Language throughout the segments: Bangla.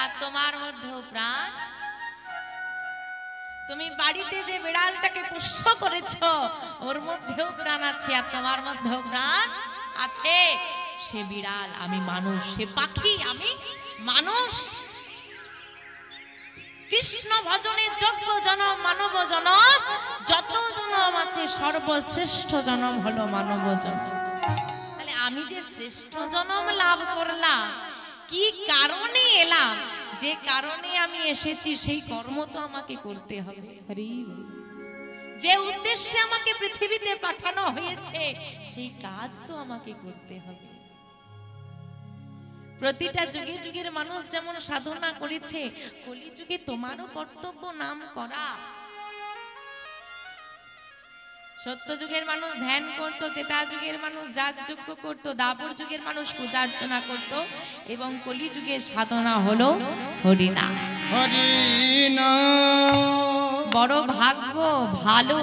আর তোমার মধ্যেও প্রাণ। তুমি বাড়িতে যে বিড়ালটাকে পুষ্প করেছো ওর মধ্যেও প্রাণ আছে, আর তোমার মধ্যেও প্রাণ আছে। সে বিড়াল, আমি মানুষ। সে পাখি, আমি মানুষ। কৃষ্ণ ভজনের যোগ্য জনম মানব জনম। যত জনম আছে সর্বশ্রেষ্ঠ জনম হলো মানব জনম। তাহলে আমি যে শ্রেষ্ঠ জনম লাভ করলাম, কি কারণে এলাম, যে কারণে আমি এসেছি সেই কর্ম তো আমাকে করতে হবে। যে উদ্দেশ্যে আমাকে পৃথিবীতে পাঠানো হয়েছে সেই কাজ তো আমাকে করতে হবে। প্রতিটা যুগে যুগের মানুষ যেমন সাধনা করেছে, কলিযুগে তোমারও কর্তব্য নাম করা। সত্য যুগের মানুষ ধ্যান করত, ত্রেতা যুগের মানুষ যাগযজ্ঞ করত, দ্বাপর যুগের মানুষ পূজা অর্চনা করত, এবং কলি যুগের সাধনা হলো হরিনাম। বড় ভাগ্য ভালো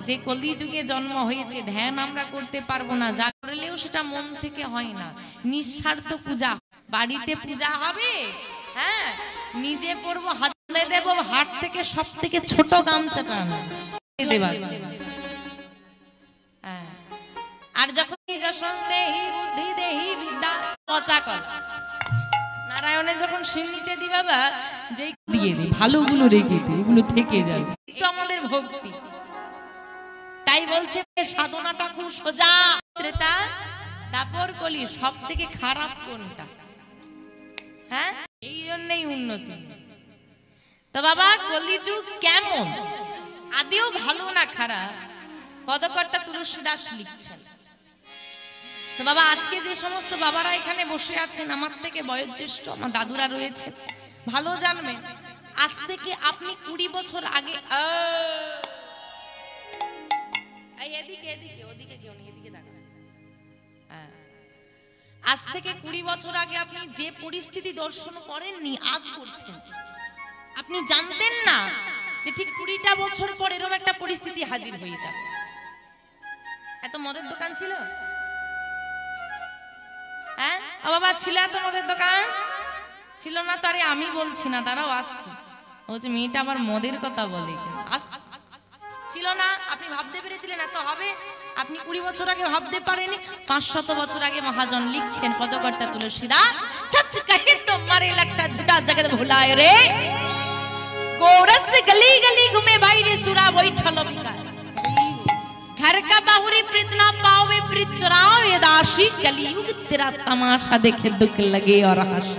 যে কলি যুগে জন্ম হয়েছে। ধ্যান আমরা করতে পারবো না, যা করলেও সেটা মন থেকে হয় না, নিঃস্বার্থ পূজা। বাড়িতে পূজা হবে, হ্যাঁ, নিজে করবো, হাতে দেব, হাট থেকে সব থেকে ছোট গামছাটা দেবা। আর যখন দেহি বুদ্ধি দেহি বিদ্যা পচা কর, নারায়ণের যখন সিন্নিতে দি বাবা, যে দিয়ে দি ভালোগুলো রেখে দি, এগুলো থেকে যাবে। তো আমাদের ভক্তি। তাই বলছে সাধনাটা খুব সোজা। ত্রেতা দ্বাপর কলি সব থেকে খারাপ কোনটা? হ্যাঁ, এই জন্যই উন্নতি। তো বাবা কলিযুগ কেমন? আদিও ভালো না খারাপ, পদকর্তা তুলসীদাস লিখছেন। তো বাবা আজকে যে সমস্ত বাবারা এখানে বসে আছেন, আমার থেকে বয়োজ্যেষ্ঠ আমার দাদুরা রয়েছে, ভালো জানবেন আজ থেকে আপনি 20 বছর আগে, এদিকে এদিকে ওদিকে কেউ নেই, এদিকে দেখো, আজ থেকে 20 বছর আগে আপনি যে পরিস্থিতি দর্শন করেননি আজ করছেন। আপনি জানতেন না যে ঠিক 20টা বছর পর এরকম একটা পরিস্থিতি হাজির হয়ে যাবে। এত মদের দোকান ছিল? হ্যাঁ বাবা ছিল এত মদের দোকান? ছিল না তো? আরে আমি বলছি না, তারাও আসছে, বলছে মেয়েটা আবার মদের কথা বলে। ছিল না? আপনি ভাবতে পেরেছিলেন এত হবে? আপনি 20 বছর আগে ভাবতে পারেনি? 500 বছর আগে মহাজন লিখছেন, পদকর্তা তুলসীদাস, সচ কহে তো মারে लगता झूठा जगत भुलाए रे, गोरस गली गली घूमे भाई रे, सुरा बैठलो बिकाए, घर का बाहुरी प्रीत ना पावे, प्रीत चुराओ ये दासी, कलयुग तेरा तमाशा देखे दुख लगे और हंसे,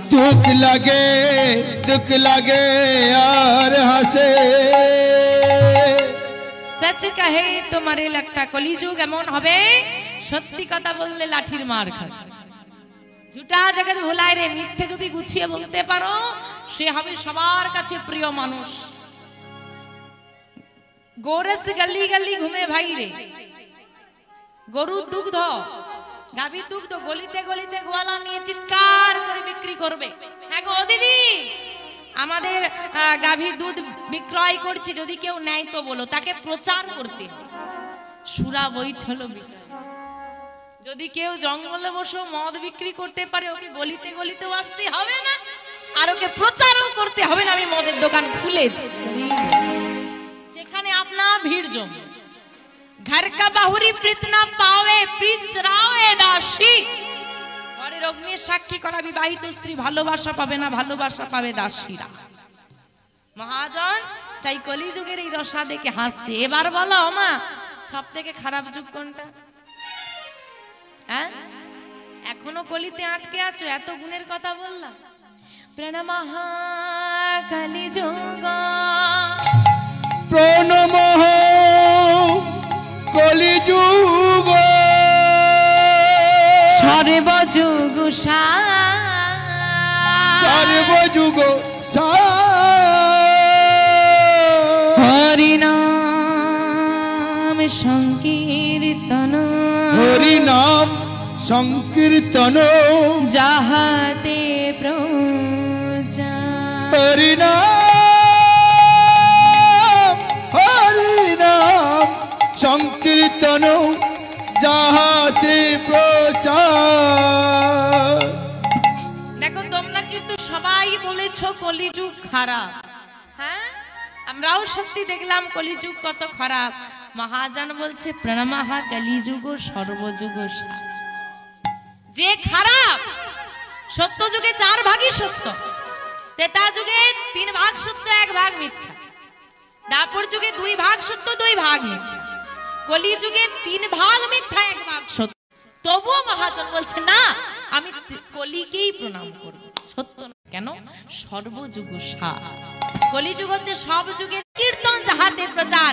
दुख लगे और हंसे। सच कहे तुम्हारे लगता कलिजुग एमन होबे, सत्यि कथा बोलले लाठिर मार खाबे। झूठा जगत भुलाए रे, मिथ्ये जदि गुछिए बोलते पारो से होबे सबार काछे प्रिय मानुष। गोरस गली गली घुमे भाई रे, गरुर दुग्ध गाभीर दुग्ध गलिते गलिते गोवाला निये चित्कार करे बिक्री करबे। हाँ गो दिदी আমাদের গাভীর দুধ বিক্রয় করছি, যদি কেউ নেয় তো বলো, তাকে প্রচার করতে। সুরা বৈঠলো বিক্রয়, যদি কেউ জঙ্গলে বসে মদ বিক্রি করতে পারে, ওকে গলিতে গলিতে আসতে হবে না, আর ওকে প্রচারও করতে হবে না আমি মদের দোকান খুলেছি। সেখানে আপনার ভিড় জমে। ঘর কা বাহুরি প্রীত না পাওয়ে, প্রীত চরাওয়ে দাসী। ঘরের অগ্নি সাক্ষী করা বিবাহিত স্ত্রী ভালোবাসা পাবে না, ভালোবাসা পাবে দাসীরা। মহাজন তাই কলিযুগের এই দশা দেখে হাসছে। এবার বলো মা, সব থেকে খারাপ যুগ কোনটা? হ্যাঁ, এখনো কলিতে আটকে আছো? এত গুণের কথা বললাম। প্রণামঃ কলিযুগ, প্রণামঃ কলিযুগ, সর্বযুগ সর্বযুগ হরিনাম সংকীর্তন, হরিনাম সংকীর্তন, যাহাতে প্রচার। হরিনাম হরিনাম সংকীর্তন, যাহাতে প্রচার। দেখো তোমরা কিন্তু সবাই বলেছো কলিযুগ খারাপ, হ্যাঁ আমরাও সত্যি দেখলাম কলিযুগ কত খারাপ। মহাজন বলছে প্রণমাহা কলিযুগ সর্বযুগ সার। যে খারাপ, সত্য যুগে 4 ভাগই সত্য, ত্রেতা যুগে 3 ভাগ সত্য 1 ভাগ মিথ্যা, দাপর যুগে 2 ভাগ সত্য 2 ভাগ মিথ্যা, কলি যুগে 3 ভাগ মিথ্যা 1 ভাগ সত্য। তবুও মহাজন বলছে না, আমি কলিকেই প্রণাম করব। সত্য না কেন? সর্বযুগ সার। কলিযুগ হচ্ছে সব যুগের কীর্তন যাহাতে প্রচার,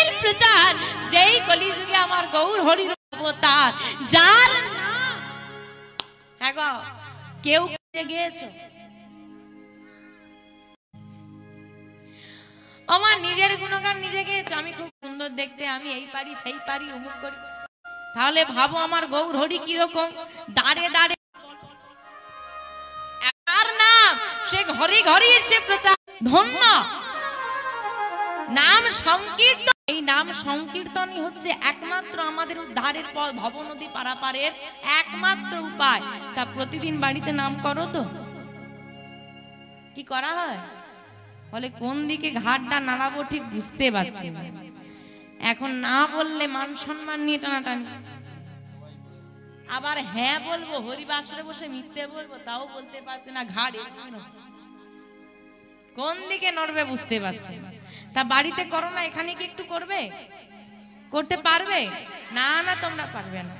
এর প্রচার যেই কলিযুগে আমার গৌর হরির অবতার, যার নাম হ্যাঁ গো কেউ গিয়েছ আমার নিজের গুণগান নিজে গেয়েছো, আমি খুব সুন্দর দেখতে, আমি এই পারি সেই পারি অমুক করি। তাহলে ভাবো আমার গৌর হরি কিরকম, দাঁড়ে দাঁড়ে একার নাম সে ঘরে ঘরে সে প্রচার। ধন্য নাম সংকীর্তন, এই নাম সংকীর্তনই হচ্ছে একমাত্র আমাদের উদ্ধারের পথ, ভব নদী পারাপারের একমাত্র উপায়। তা প্রতিদিন বাড়িতে নাম করো তো? কি করা হয়? বলে কোন দিকে ঘাটটা নাড়াবো ঠিক বুঝতে পারছি না, এখন না বললে মান সম্মান নিয়ে টানাটানি, আবার হ্যাঁ বলবো হরিবাসরে বসে মিথ্যে বলবো তাও বলতে পারছে না, ঘাড় কোন দিকে নড়বে বুঝতে পারছে না। তা বাড়িতে করো না, এখানে কি একটু করবে? করতে পারবে না? না তোমরা পারবে না,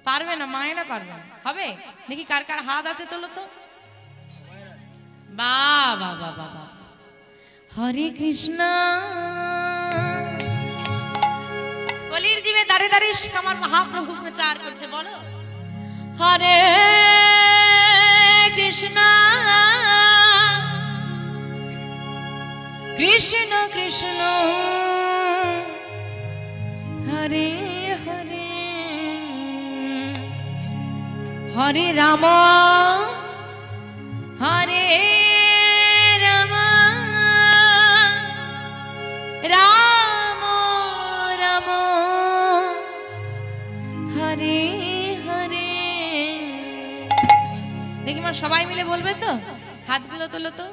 পারবে না, মায়েরা পারবে না। হবে দেখি কার কার হাত আছে তোলো তো। বাবা বাবা বাবা, হরে কৃষ্ণ। কলির জীবে দাঁড়ে দাঁড়িয়ে আমার মহাপ্রভু প্রচার করছে, বলো হরে কৃষ্ণ কৃষ্ণ কৃষ্ণ হরে হরে, হরে রাম হরে রাম রাম রাম হরে হরে। দেখি মা সবাই মিলে বলবে তো? হাতগুলো তোলো তো,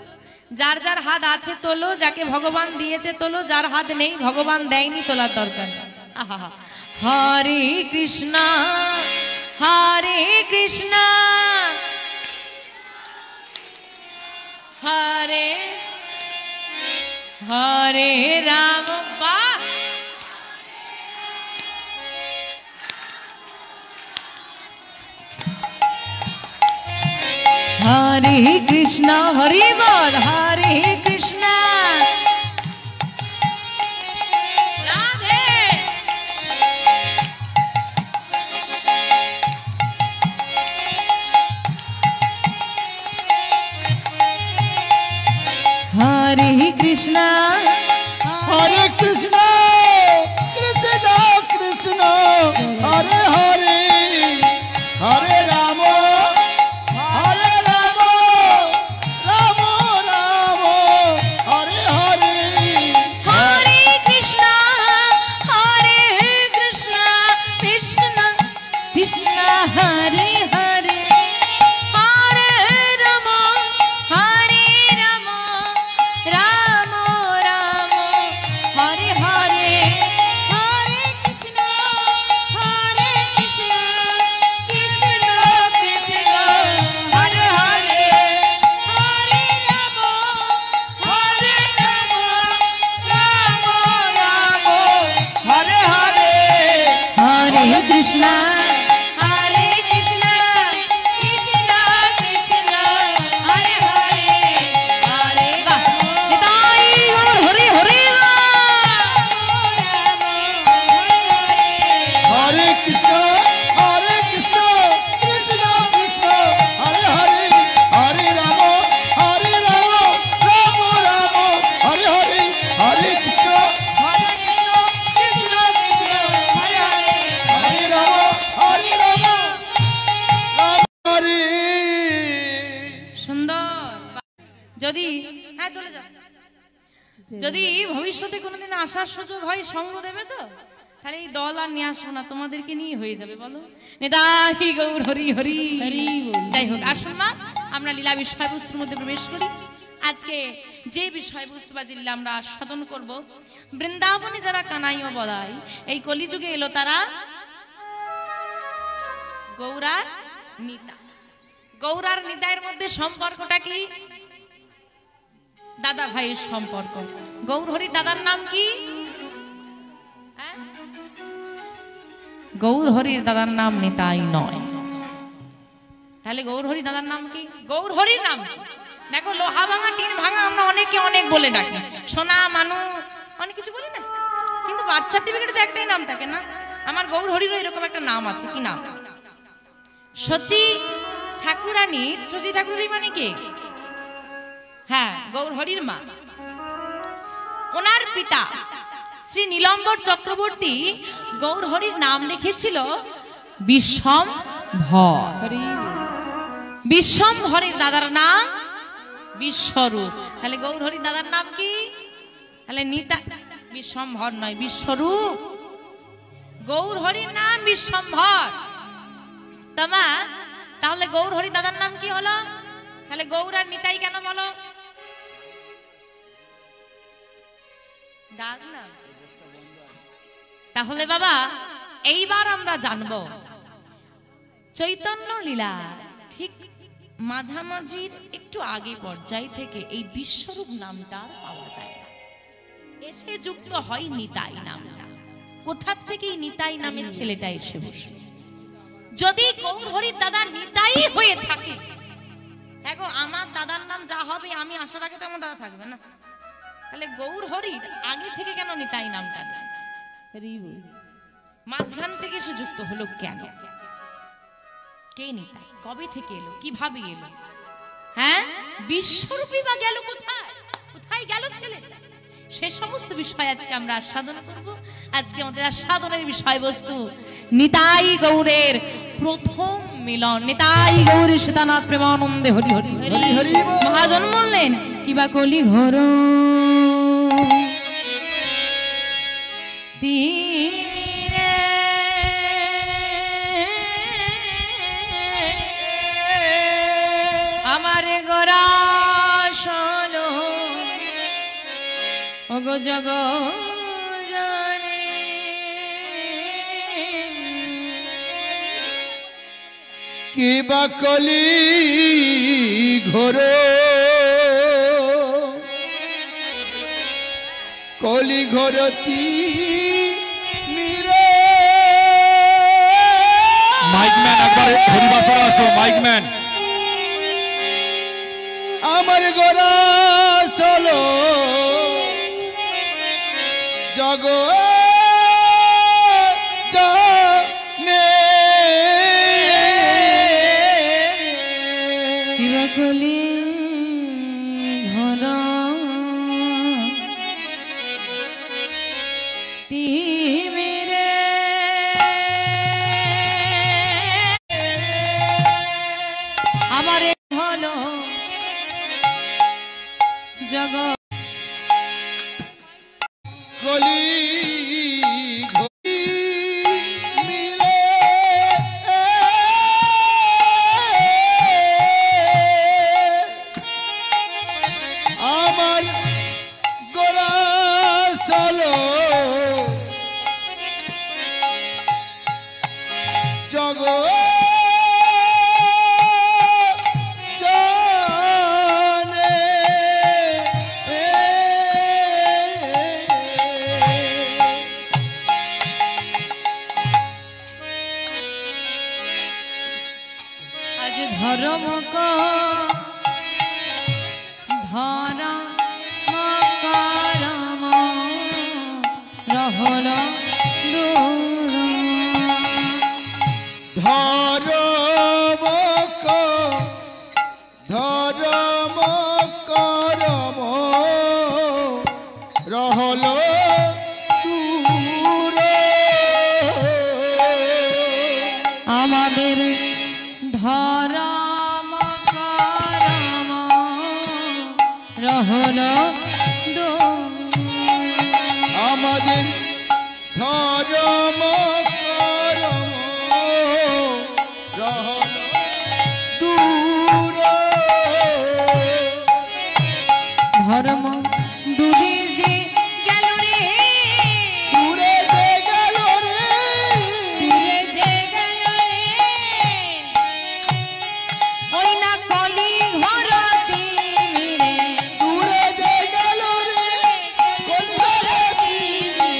যার যার হাত আছে তোলো, যাকে ভগবান দিয়েছে তোলো, যার হাত নেই ভগবান দেয়নি তোলার দরকার। আহা, হরে কৃষ্ণ হরে কৃষ্ণ হরে হরে রাম। বাহ, হরে কৃষ্ণ হরি বল, হরে কৃষ্ণ রাধে। হরে কৃষ্ণ হরে কৃষ্ণ কৃষ্ণ কৃষ্ণ হরে হরে, হরে রাম হরে রাম রাম রাম হরে হরে। হরে কৃষ্ণ হরে কৃষ্ণ কৃষ্ণ কৃষ্ণ হরে হরে, হরে রাম রাম রাম হরে হরে, হরে কৃষ্ণ কৃষ্ণ কৃষ্ণ হরে হরে, হরে রাম রাম রাম হরে হরে, হরে কৃষ্ণ হরে কৃষ্ণ কৃষ্ণ কৃষ্ণ হরে হরে, হরে বাহ নিতাই গৌর হরি হরি হরে কৃষ্ণ কৃষ্ণ কৃষ্ণ হরে হরে, হরে রাম রাম রাম হরে হরে, হরে কৃষ্ণ কৃষ্ণ কৃষ্ণ হরে হরে, হরে রাম রাম হরে। সুন্দর। যদি হ্যাঁ চলে যাও, যদি ভবিষ্যতে কোনোদিন আসার সুযোগ হয় সঙ্গ দেবে তো? তাহলে এই দল আর নিয়ে আসো না, তোমাদেরকে নিয়ে হয়ে যাবে, বলো নেতাহি গৌর হরি হরি হরি। যাই হোক, আসুন মা আমরা লীলা বিষয়বস্তুর মধ্যে প্রবেশ করি। আজকে যে বিষয়বস্তু বা লীলা আমরা আস্বাদন করব, বৃন্দাবনে যারা কানাইও বলাই এই কলিযুগে এলো, তারা গৌরার নিতা। গৌরার নিতাইয়ের মধ্যে সম্পর্কটা কি? দাদা ভাইয়ের সম্পর্ক। গৌর হরির দাদার নাম কি? গৌর হরির দাদার নাম নিতাই নয়। তাহলে গৌর হরি দাদার নাম কি? গৌর হরির নাম কি? দেখো, লোহা ভাঙা টিন ভাঙা আমরা অনেকে অনেক বলে ডাকি, সোনা মানু অনেক কিছু বলি না, কিন্তু বার্থ সার্টিফিকেটে একটাই নাম থাকে না। আমার গৌর হরিরও এরকম একটা নাম আছে। কি নাম? শচী ঠাকুরানী। শচী ঠাকুরানী মানে কে? হ্যাঁ, গৌর হরির মা। ওনার পিতা শ্রী নীলম্বর চক্রবর্তী গৌর হরির নাম লিখেছিল বিশ্বম্ভর। বিশ্বম্ভরের দাদার নাম বিশ্বরূপ। তাহলে গৌর হরির দাদার নাম কি? তাহলে নিতা বিশ্বম্ভর নয়, বিশ্বরূপ। গৌর হরির নাম বিশ্বম্ভর। তোমা তাহলে গৌর হরির দাদার নাম কি হলো? তাহলে গৌর আর নিতাই কেন বলো? ডাক না। তাহলে বাবা এইবার আমরা জানবো চৈতন্য লীলা ঠিক মাঝামাঝির একটু আগে পর্যায় থেকে এই বিশ্বরূপ নামটা পাওয়া যায় না, এসে যুক্ত হয় নিতাই নামটা। কোথা থেকে এই নিতাই নামের ছেলেটা এসে বসে? যদি গৌর হরির দাদা নিতাই হয়ে থাকে, দেখো আমার দাদার নাম যা হবে আমি আসার আগে তো আমার দাদা থাকবে না, তাহলে গৌর হরির আগে থেকে কেন নিতাই নামটা নেই? মাঝখান থেকে সে যুক্ত হলো কেন? কে নিতাই? কবে থেকে এলো? কিভাবে এলো? হ্যাঁ, বিশ্বরূপী বা গেল কোথায়? কোথায় গেল ছেলেটা? সে সমস্ত বিষয় আজকে আমরা আস্বাদন করব। আজকে আমাদের আস্বাদনের বিষয়বস্তু নিতাই গৌরের প্রথম মিলন। নিতাই গৌরের সীতানাথ প্রেমানন্দে হরি হরি হরি হরি। মহাজন বললেন কিবা কলি ঘর আমারে গোরা শোনো ওগো জগ জানে কিবা কলি ঘোর কলি ঘোরতি মিরে। মাইকম্যান একবার হরিবাসরে আসো, মাইকম্যান। আমার গোরা চলো জগ জানে কিবা কলি ঘর তিমিরে আমারে হলো জগৎ কলি ঘড়ি মিলে আমার গোরা চলো জগ ধরম রহল ধরম করম রহল দূর আমাদের ধরম করম রহল আমাদের ধর করম রহল দূর ধর্ম দূরে যে গেল রে, দূরে যে গেল রে, দূরে যে গেল রে, ওই না কলি ঘর তীরে, দূরে যে গেল রে, কলিকাতা তীরে,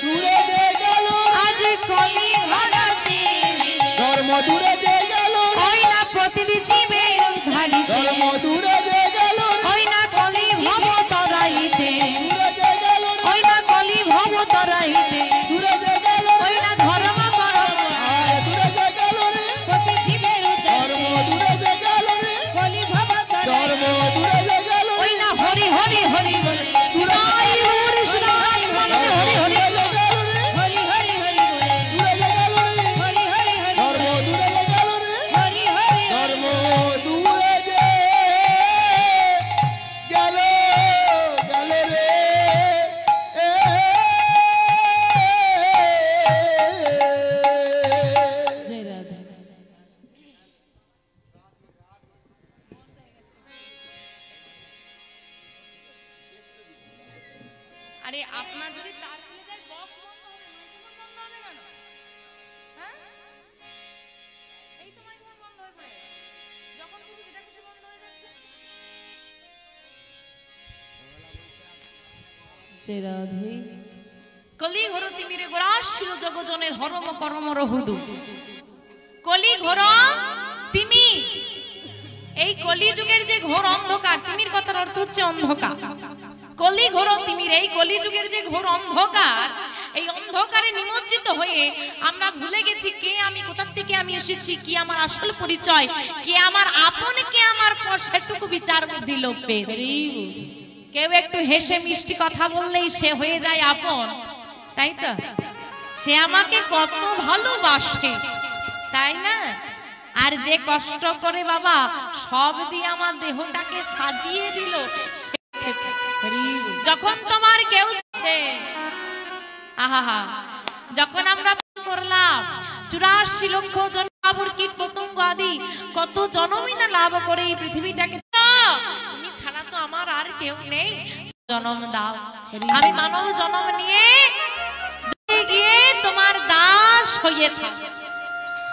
দূরে যে গেল আজ কলি ঘর তীরে, ধর্ম দূরে যে গেল রে, ওই না প্রতিটি জীবে উদ্ধারিতে, ধর্ম দূরে যে গেল রে, ওই না কলি ভব তরাইতে, দূরে যে গেল রে, ওই না কলি ভব তরাইতে, দূরে যে গেল রে, ওই না ধর্ম করম আর দূরে যে গেল রে, প্রতি জীবের ধর্ম উদ্ধারিতে, দূরে যে গেল রে, কলি ভব ধর্ম তরাইতে, দূরে যে গেল রে, ওই না হরি হরি হরি বলে, দূরে তাই কৃষ্ণ হরি হরি হরি হরি দূরে যে গেল রে, হরি হরি হরি বলে, দূরে যে গেল রে, হরি হরি হরি ধর্ম দূরে যে গেল রে, হরি হরি ধর্ম দূরে যে গেল গেল রে, জয় রাধা। আরে আপনার যদি তার খুলে যায় বক্স বন্ধ হবে, মাইক্রোফোন বন্ধ হবে কেন? হ্যাঁ, এই তো মাইক্রোফোন বন্ধ হয়ে পড়ে গেছে। যখন খুশি যেটা খুশি বন্ধ হয়ে যাচ্ছে। জয় রাধে। কলি ঘর তিমিরে গোরাশিল জগজনের হরম করম রহুদু, কলি ঘর তিমি, এই কলি যুগের যে ঘোর অন্ধকার, তিমির কথার অর্থ হচ্ছে অন্ধকার, কলি ঘোর তিমির, এই কলি যুগের যে ঘোর অন্ধকার, এই অন্ধকারে নিমজ্জিত হয়ে আমরা ভুলে গেছি কে আমি, কোথা থেকে আমি এসেছি, কি আমার আসল পরিচয়, কে আমার আপন, কে আমার পর, সেটুকু বিচার বুদ্ধি লোপ পেয়েছি। কেউ একটু হেসে মিষ্টি কথা বললেই সে হয়ে যায় আপন, তাই তো? সে আমাকে কত ভালোবাসে, তাই না? আর যে কষ্ট করে বাবা সব দিয়ে আমার দেহটাকে সাজিয়ে দিল, যখন তোমার কেউ আহা, যখন আমরা করলাম 84 লক্ষ জন্মাবর কীট পতঙ্গ আদি কত জন্মই না লাভ করে এই পৃথিবীটাকে, তুমি ছাড়া তো আমার আর কেউ নেই, জন্ম দাও, আমি মানব জন্ম নিয়ে গিয়ে তোমার দাস হয়ে থাকি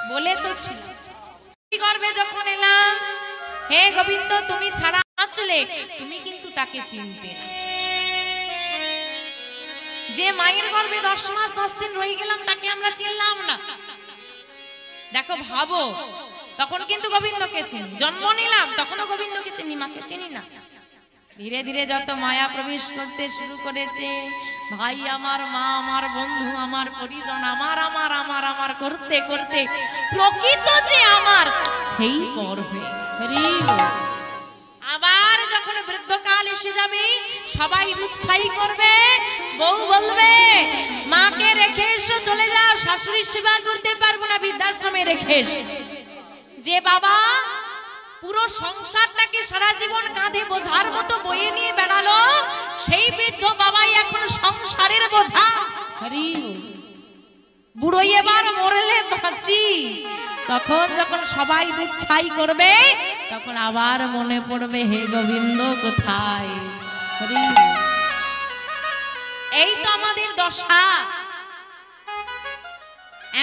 বলে তো ছিল। গর্ভে যখন এলাম, হে গোবিন্দ তুমি ছাড়া বাঁচলে, তুমি কিন্তু তাকে চিনতে না। যে মায়ের গর্ভে 10 মাস 10 দিন রয়ে গেলাম, তাকে আমরা চিনলাম না। দেখো ভাবো, তখন কিন্তু গোবিন্দকে চিনি, জন্ম নিলাম তখনও গোবিন্দকে চিনি, মাকে চিনি না। ধীরে ধীরে যত মায়া প্রবেশ করতে শুরু করেছে, ভাই আমার, মা আমার, বন্ধু আমার, পরিজন আমার, আমার আমার আমার করতে করতে প্রকৃত যে আমার সেই পর হয়ে আবার যখন বৃদ্ধকাল এসে যাবে, সবাই উৎসাহী করবে, বউ বলবে মাকে রেখে এসো, চলে যাও, শাশুড়ির সেবা করতে পারবো না, বৃদ্ধাশ্রমে রেখে এসো। যে বাবা পুরো সংসারটাকে সারা জীবন কাঁধে বোঝার মতো বয়ে নিয়ে বেড়ালো, সেই বৃদ্ধ বাবাই এখন সংসারের বোঝা। বুড়ো এবার মরলে বাঁচি, তখন যখন সবাই দুধ ছাই করবে, তখন আবার মনে পড়বে হে গোবিন্দ কোথায়। এই তো আমাদের দশা,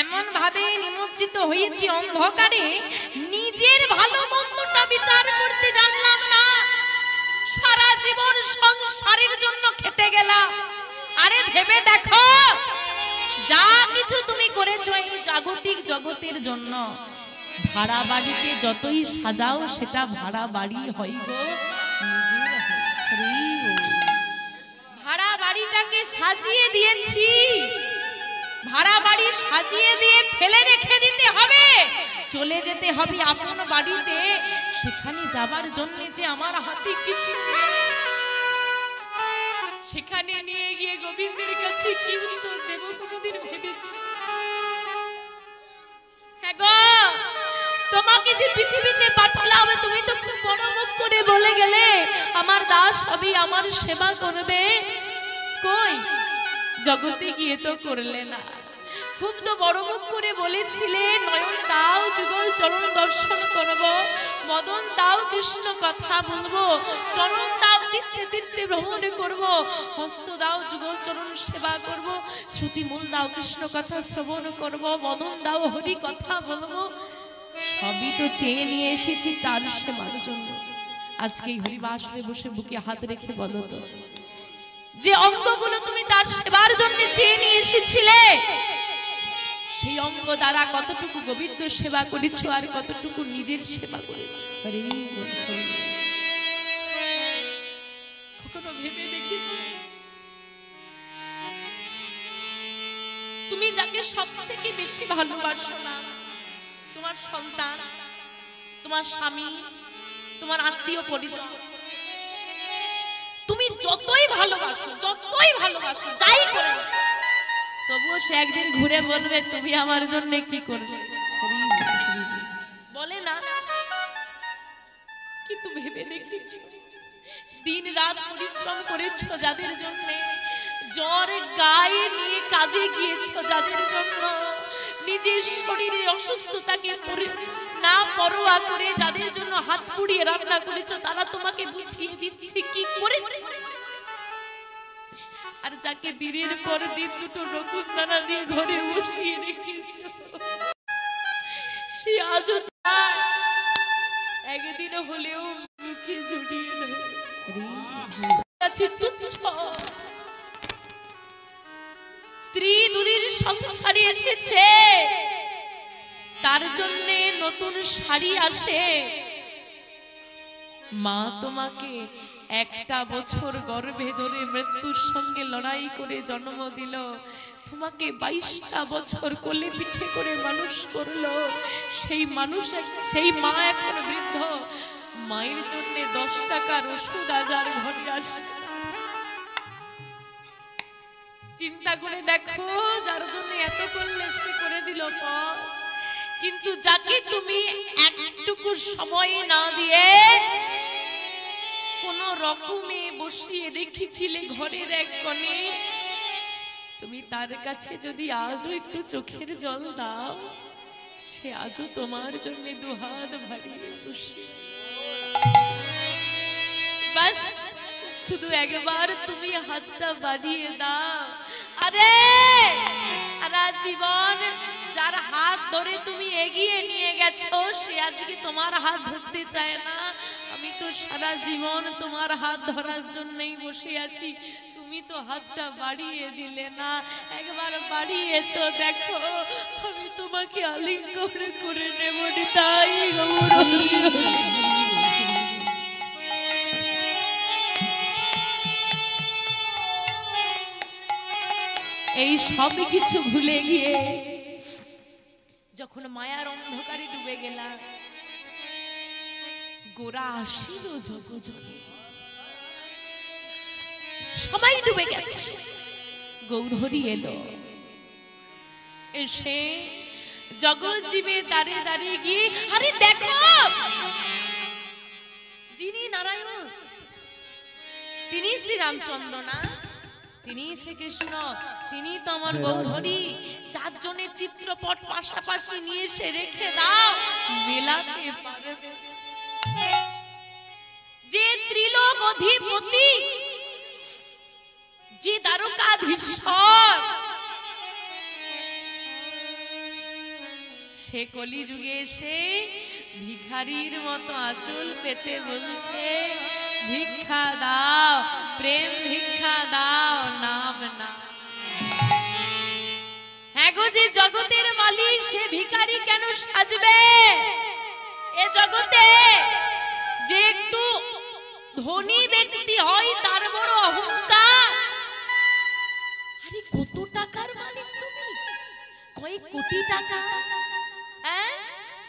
এমন ভাবে নিমজ্জিত হয়েছি অন্ধকারে, নিজের ভালো মন্দটা বিচার করতে জানলাম না, সারা জীবন সংসারের জন্য খেটে গেলাম। আরে ভেবে দেখো, যা কিছু তুমি করেছো এই জাগতিক জগতের জন্য, ভাড়া বাড়িতে যতই সাজাও সেটা ভাড়া বাড়ি হয় গো, নিজের ভাড়া বাড়িটাকে সাজিয়ে দিয়েছি, ভাড়া বাড়ি সাজিয়ে দিয়ে ফেলে রেখে দিতে হবে, চলে যেতে হবে আপন বাড়িতে, সেখানে যাবার জন্য যে আমার হাতে কিছু নেই, সেখানে নিয়ে গিয়ে গোবিন্দের কাছে কি উত্তর দেব কোনদিন ভেবেছো? হ্যাঁ গো, তোমাকে যে পৃথিবীতে পাঠালাম, তুমি তো খুব বড় মুখ করে বলে গেলে আমার দাস সবই আমার সেবা করবে, কই জগতে গিয়ে তো করলে না। খুব তো বড় মুখ করে বলেছিলে নয়ন দাও যুগল চরণ দর্শন করব, মদন দাও কৃষ্ণ কথা বলবো, চরণ দাও তীর্থে তীর্থে ভ্রমণ করব, হস্ত দাও যুগল চরণ সেবা করব, শ্রুতি মূল দাও কৃষ্ণ কথা শ্রবণ করব, মদন দাও হরি কথা বলবো। সবই তো চেয়ে নিয়ে এসেছি তার সেবার জন্য। আজকে এই হরিবাসরে বসে বুকে হাত রেখে বলো তো, যে অঙ্গগুলো তুমি তার সেবার জন্য চেয়ে নিয়ে এসেছিলে, সেই অঙ্গ দ্বারা কতটুকু গোবিন্দ সেবা করেছো আর কতটুকু নিজের সেবা করেছো? কখনো ভেবে দেখেছো তুমি যাকে সব থেকে বেশি ভালোবাসো না, তোমার সন্তান, তোমার স্বামী, তোমার আত্মীয় পরিজন, তুমি যতই ভালোবাসো যাই করে তবুও সে একদিন ঘুরে বলবে তুমি আমার জন্য কি করবে, বলে না? কিন্তু ভেবে দেখেছো দিন রাত পরিশ্রম করেছো যাদের জন্য, জ্বর গায়ে নিয়ে কাজে গিয়েছো যাদের জন্য, নিজের শরীরের অসুস্থতাকে না পরোয়া করে যাদের জন্য হাত পুড়িয়ে রান্না করেছো, তারা তোমাকে বুঝিয়ে দিচ্ছে কি করেছে। আর যাকে দিনের পর দিন দুটো নকুন দানা দিয়ে ঘরে বসিয়ে রেখেছো, সে আজও একদিন হলেও মুখে জড়িয়ে তুচ্ছ। স্ত্রী দুদিন সংসারে এসেছে, তার জন্য নতুন শাড়ি আসে, মা তোমাকে একটা বছর গর্ভে ধরে মৃত্যুর সঙ্গে লড়াই করে জন্ম দিল, তোমাকে 22টা বছর কোলে পিঠে করে মানুষ করলো, সেই মা এখন বৃদ্ধ, মায়ের জন্য 10 টাকার ওষুধ আজার ঘরে আসে। চিন্তা করে দেখো, যার জন্য এত করলে সে করে দিল পর, কিন্তু যাকে তুমি একটুকু সময় না দিয়ে কোন রকমে বসিয়ে রেখেছিলে ঘরের এক কোণে, তুমি তার কাছে যদি আজও একটু চোখের জল দাও, সে আজও তোমার জন্য দুহাত বাড়িয়ে বসে। বাস শুধু একবার তুমি হাতটা বাড়িয়ে দাও। আরে সারা জীবন যার হাত ধরে তুমি এগিয়ে নিয়ে গেছো, সে আজকে তোমার হাত ধরতে চায় না। আমি তো সারা জীবন তোমার হাত ধরার জন্যই বসে আছি, তুমি তো হাতটা বাড়িয়ে দিলে না। একবার বাড়িয়ে তো দেখো, আমি তোমাকে আলিঙ্গন করে নেব। তাই এই সব কিছু ভুলে গিয়ে যখন মায়ার অন্ধকারে ডুবে গেলাম, গোরা আসিল যোগে, সবাই ডুবে গেছে, গৌরহরি এলো। এসে জগৎ জীবে দাঁড়িয়ে দাঁড়িয়ে গিয়ে, আরে দেখো, যিনি নারায়ণ তিনি শ্রী রামচন্দ্র না, তিনি শ্রীকৃষ্ণ, তিনি তো আমার গৌরহরি। 4 জনের চিত্রপট পাশাপাশি নিয়ে এসে রেখে দাও, মেলাতে পারবে। যে ত্রিলোক অধিপতি, যে দ্বারকাধীশ্বর, সে কলিযুগে এসে ভিখারির মতো আঁচল পেতে বলছে, ভিক্ষা দাও, প্রেম ভিক্ষা দাও, নাম না। হ্যাঁ গো, যে জগতের মালিক সে ভিখারি কেন সাজবে? এ জগতে যে একটু ধনী ব্যক্তি হয় তার বড় অহংকার। আরে কত টাকার মালিক তুমি? কয়েক কোটি টাকা, হ্যাঁ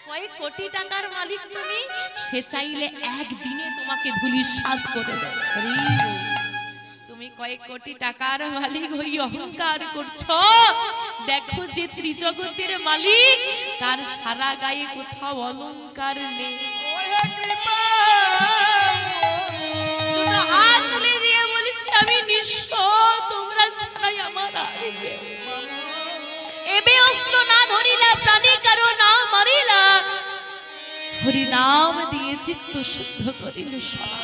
কয়েক কোটি টাকার মালিক তুমি। সে চাইলে একদিনে তোমাকে ধূলিসাৎ করে দেবে। তুমি কয়েক কোটি টাকার মালিক হই অহংকার করছো। দেখো যে ত্রিজগতের মালিক, তার সারা গায়ে কোথাও অলংকার নেই। দুটো হাত তুলে দিয়ে বলছি, আমি নিঃস্ব, তোমরা ছাড়াই আমার আর কেউ। এবে অস্ত্র না ধরিলা প্রাণে কারো না মারিলা হরি নাম দিয়ে চিত্ত শুদ্ধ করিল সদা।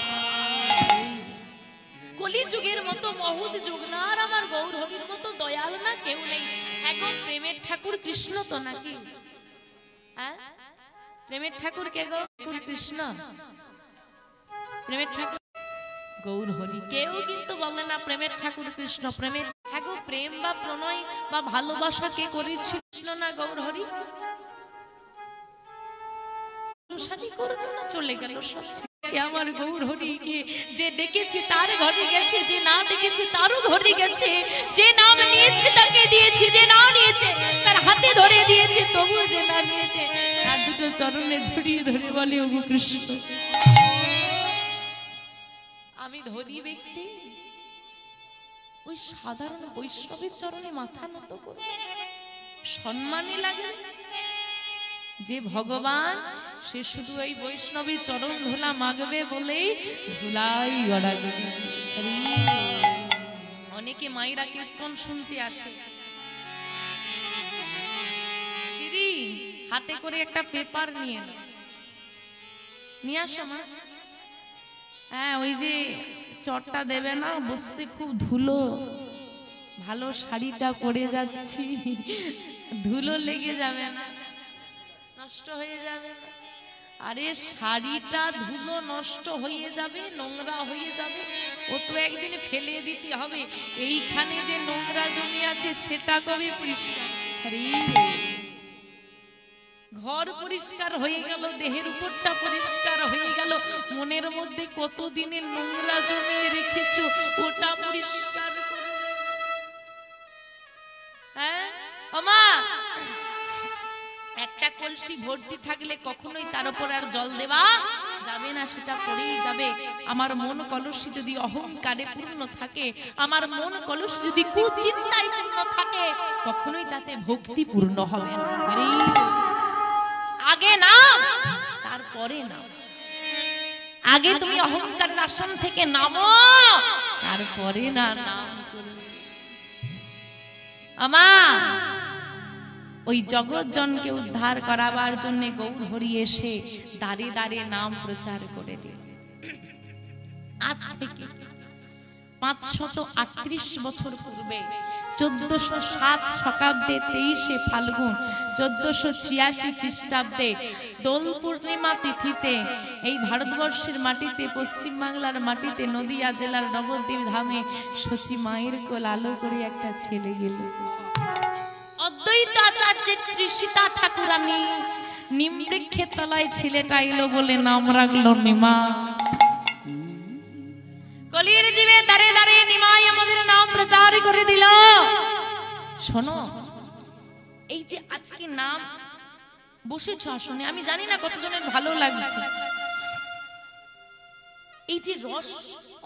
কলি যুগের মতো মহুদ যুগ না আর আমার গৌর হরির মতো দয়াল না কেউ নেই। এখন প্রেমের ঠাকুর কৃষ্ণ তো নাকি? হ্যাঁ, প্রেমের ঠাকুর কে গো? কৃষ্ণ। প্রেমের ঠাকুর গৌর হরি। কেউ কিন্তু বলে না প্রেমের ঠাকুর কৃষ্ণ। প্রেমের ঠাকুর প্রেম বা প্রণয় বা ভালোবাসা কে করেছিল? কৃষ্ণ না গৌর হরি? চলে গেল সব। আমার গৌর হরিকে যে ডেকেছে তার ঘরে গেছে, যে না ডেকেছে তারও ঘরে গেছে, যে নাম নিয়েছে তাকে দিয়েছে, যে না নিয়েছে তার হাতে ধরে দিয়েছে, তবুও যে না নিয়েছে তার দুটো চরণে জড়িয়ে ধরে বলে ওগো কৃষ্ণ। আমি ধনী ব্যক্তি ওই সাধারণ বৈষ্ণবের চরণে মাথা নত করব, সম্মানই লাগে। যে ভগবান সে শুধু এই বৈষ্ণবী চরণ ধুলা মাগবে বলেই ধুলাই গড়াগড়ি। অনেকে মায়েরা কীর্তন শুনতে আসে, দিদি হাতে করে একটা পেপার নিয়ে আসো মা। হ্যাঁ, ওই যে চটটা দেবে না, বসতে খুব ধুলো, ভালো শাড়িটা পরে যাচ্ছি, ধুলো লেগে যাবে না, নষ্ট হয়ে যাবে না। আরে শাড়িটা ধুলো নষ্ট হয়ে যাবে, নোংরা হয়ে যাবে, ও তো একদিন ফেলে দিতে হবে। এইখানে যে নোংরা জমি আছে সেটা কবে পরিষ্কার? ঘর পরিষ্কার হয়ে গেল, দেহের উপরটা পরিষ্কার হয়ে গেল, মনের মধ্যে কত দিনের নোংরা জমিয়ে রেখেছো ওটা পরিষ্কার করবে। হ্যাঁ ওমা, একটা কলসি ভর্তি থাকলে কখনোই তার উপর আর জল দেওয়া যাবে না, সেটা পড়েই যাবে। আমার মন কলসি যদি অহংকারে পূর্ণ থাকে, আমার মন কলসি যদি কুচিন্তায় পূর্ণ থাকে, কখনোই তাতে ভক্তি পূর্ণ হবে না। আগে নাম, তারপরে নাম। আগে তুমি অহংকারের আসন থেকে নামো, তারপরে না নাম করবে। আমা ওই জগৎজনকে উদ্ধার করাবার জন্য গৌর হরি এসে দাঁড়ে দাঁড়ে নাম প্রচার করে দিল। আজ থেকে 538 বছর পূর্বে 1407 শকাব্দে 23শে ফাল্গুন 1486 খ্রিস্টাব্দে দোল পূর্ণিমা তিথিতে এই ভারতবর্ষের মাটিতে, পশ্চিম বাংলার মাটিতে, নদিয়া জেলার নবদ্বীপ ধামে সচি মায়ের কোল আলো করে একটা ছেলে গেল। অদ্বৈত আচার্যের শ্রী সীতা ঠাকুরানী নিমবৃক্ষের তলায় ছেলেটা এলো বলে নাম রাখলো নিমা। কলির জীবে দাঁড়ে দাঁড়ে নিমাই আমাদের নাম প্রচার করে দিল। শোনো, এই যে আজকে নাম বসেছ আসনে, আমি জানি না কতজনের ভালো লাগছে। এই যে রস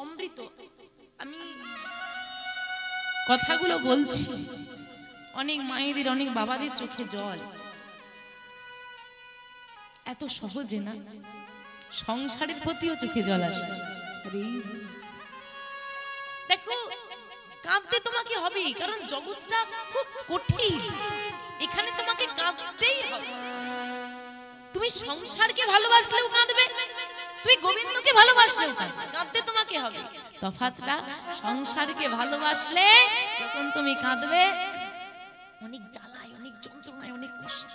অমৃত, আমি কথাগুলো বলছি, অনেক মায়েদের, অনেক বাবাদের চোখে জল। এত সহজে না, সংসারের প্রতিও চোখে জল আসে। দেখো, কাঁদতে তোমাকে হবে, কারণ জগৎটা খুব কঠিন, এখানে তোমাকে কাঁদতেই হবে। তুমি সংসারকে ভালোবাসলেও কাঁদবে, তুমি গোবিন্দকে ভালোবাসলেও কাঁদতে তোমাকে হবে। তফাৎটা সংসারকে ভালোবাসলে তখন তুমি কাঁদবে অনেক জ্বালায়, অনেক যন্ত্রণায়, অনেক কষ্ট।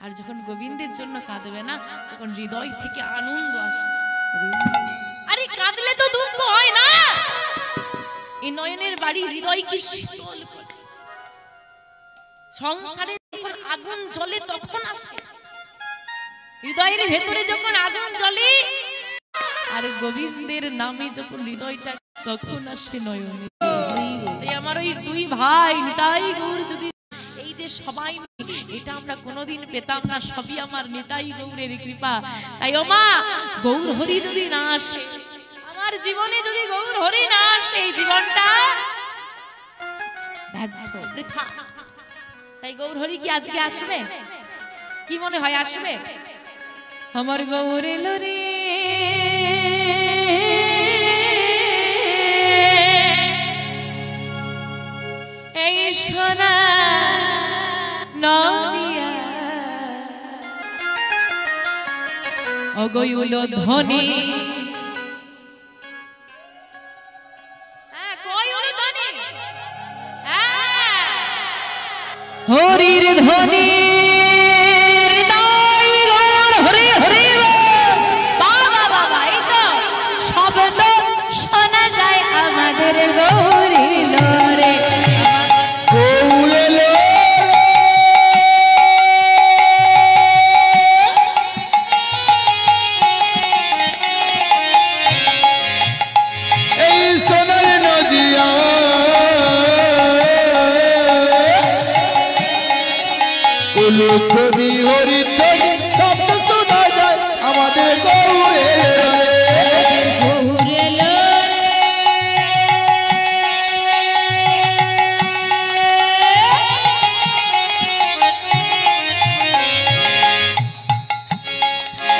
আর যখন গোবিন্দের জন্য কাঁদবে না, তখন হৃদয় থেকে আনন্দ আসে। আরে কাঁদলে তো দুঃখ হয় না, এই নয়নের বাড়ি হৃদয়কে শীতল করে। সংসারে যখন আগুন জ্বলে তখন আসে, হৃদয়ের ভেতরে যখন আগুন জ্বলে, আর গোবিন্দের নামে যখন হৃদয়টা, তখন আসে নয়নে। আমার ওই দুই ভাই নিতাই গৌর যদি এই যে সবাই, এটা আমরা কোনোদিন পেতাম না, সবই আমার নিতাই গৌরের কৃপা। তাই ও মা, গৌর হরি যদি না আসে আমার জীবনে, যদি গৌর হরি না আসে, এই জীবনটা ব্যর্থ, বৃথা। তাই গৌর হরি কি আজকে আসবে? কি মনে হয় আসবে? আমার গৌর এলো রে, এই সোনা অগৈল ধ্বনি হরির ধ্বনি হরি হরি বাবা বাবা এই তো শব্দ শোনা যায় আমাদের গৌরীর লোরে গৌরে লো এই সোনার নদিয়া উলুধ্বনি হরিধ্বনি শব্দ শোনা যায় আমাদের গৌরে গৌরে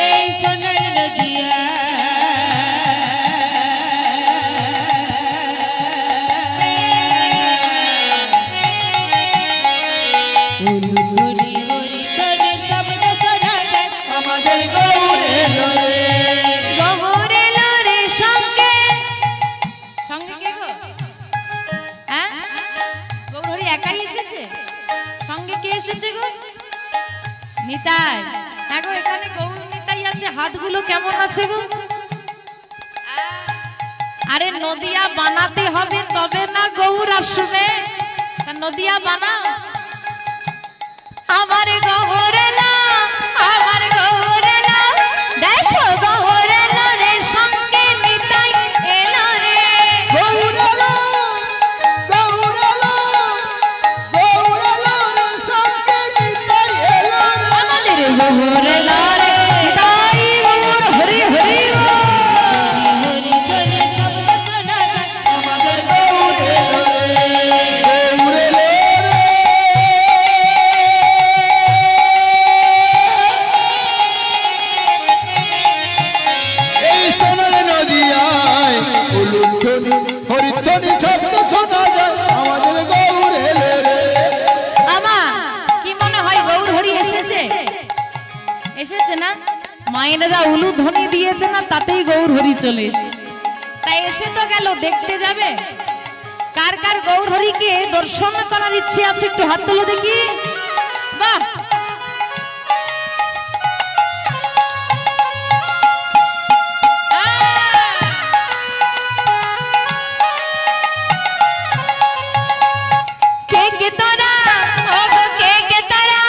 এই সোনার নদিয়া উলুধুনি হরিধুনি শব্দ শোনা যায় আমাদের গৌরে লোরে গৌরে লোরে সঙ্গে সঙ্গে কে গো হ্যাঁ গৌরহরি একাই এসেছে সঙ্গে কে এসেছে গো নিতাই হ্যাঁ গো এখানে গৌর নিতাই আছে হাতগুলো কেমন আছে গো আরে নদিয়া বানাতে হবে তবে না গৌর আসবে তা নদিয়া বানাও আমার গৌরেলা দেখো গৌরেলা রে সঙ্গে নিতাই এলো রে গৌরে লো গৌরে লো গৌরে লো সঙ্গে নিতাই এলো রে আমাদের গৌরেলা রে নিতাই গৌর হরি হরি হরিধুনি শব্দ শোনা যায় আমাদের গৌরে লোরে গৌরে লো এই সোনার নদিয়ায় উলুধ্বনি হরিধ্বনি শব্দ শোনা যায় আমাদের গৌরে লো রে আমা কি মনে হয় গৌর হরি এসেছে এসেছে না মায়েরা উলু ধ্বনি দিয়েছে না তাতেই গৌর হরি চলে তাই এসে তো গেল দেখতে যাবে কার কার গৌর হরিকে দর্শন করার ইচ্ছে আছে একটু হাত তুলো দেখি বাহ কে কে তোরা ও গো কে কে তোরা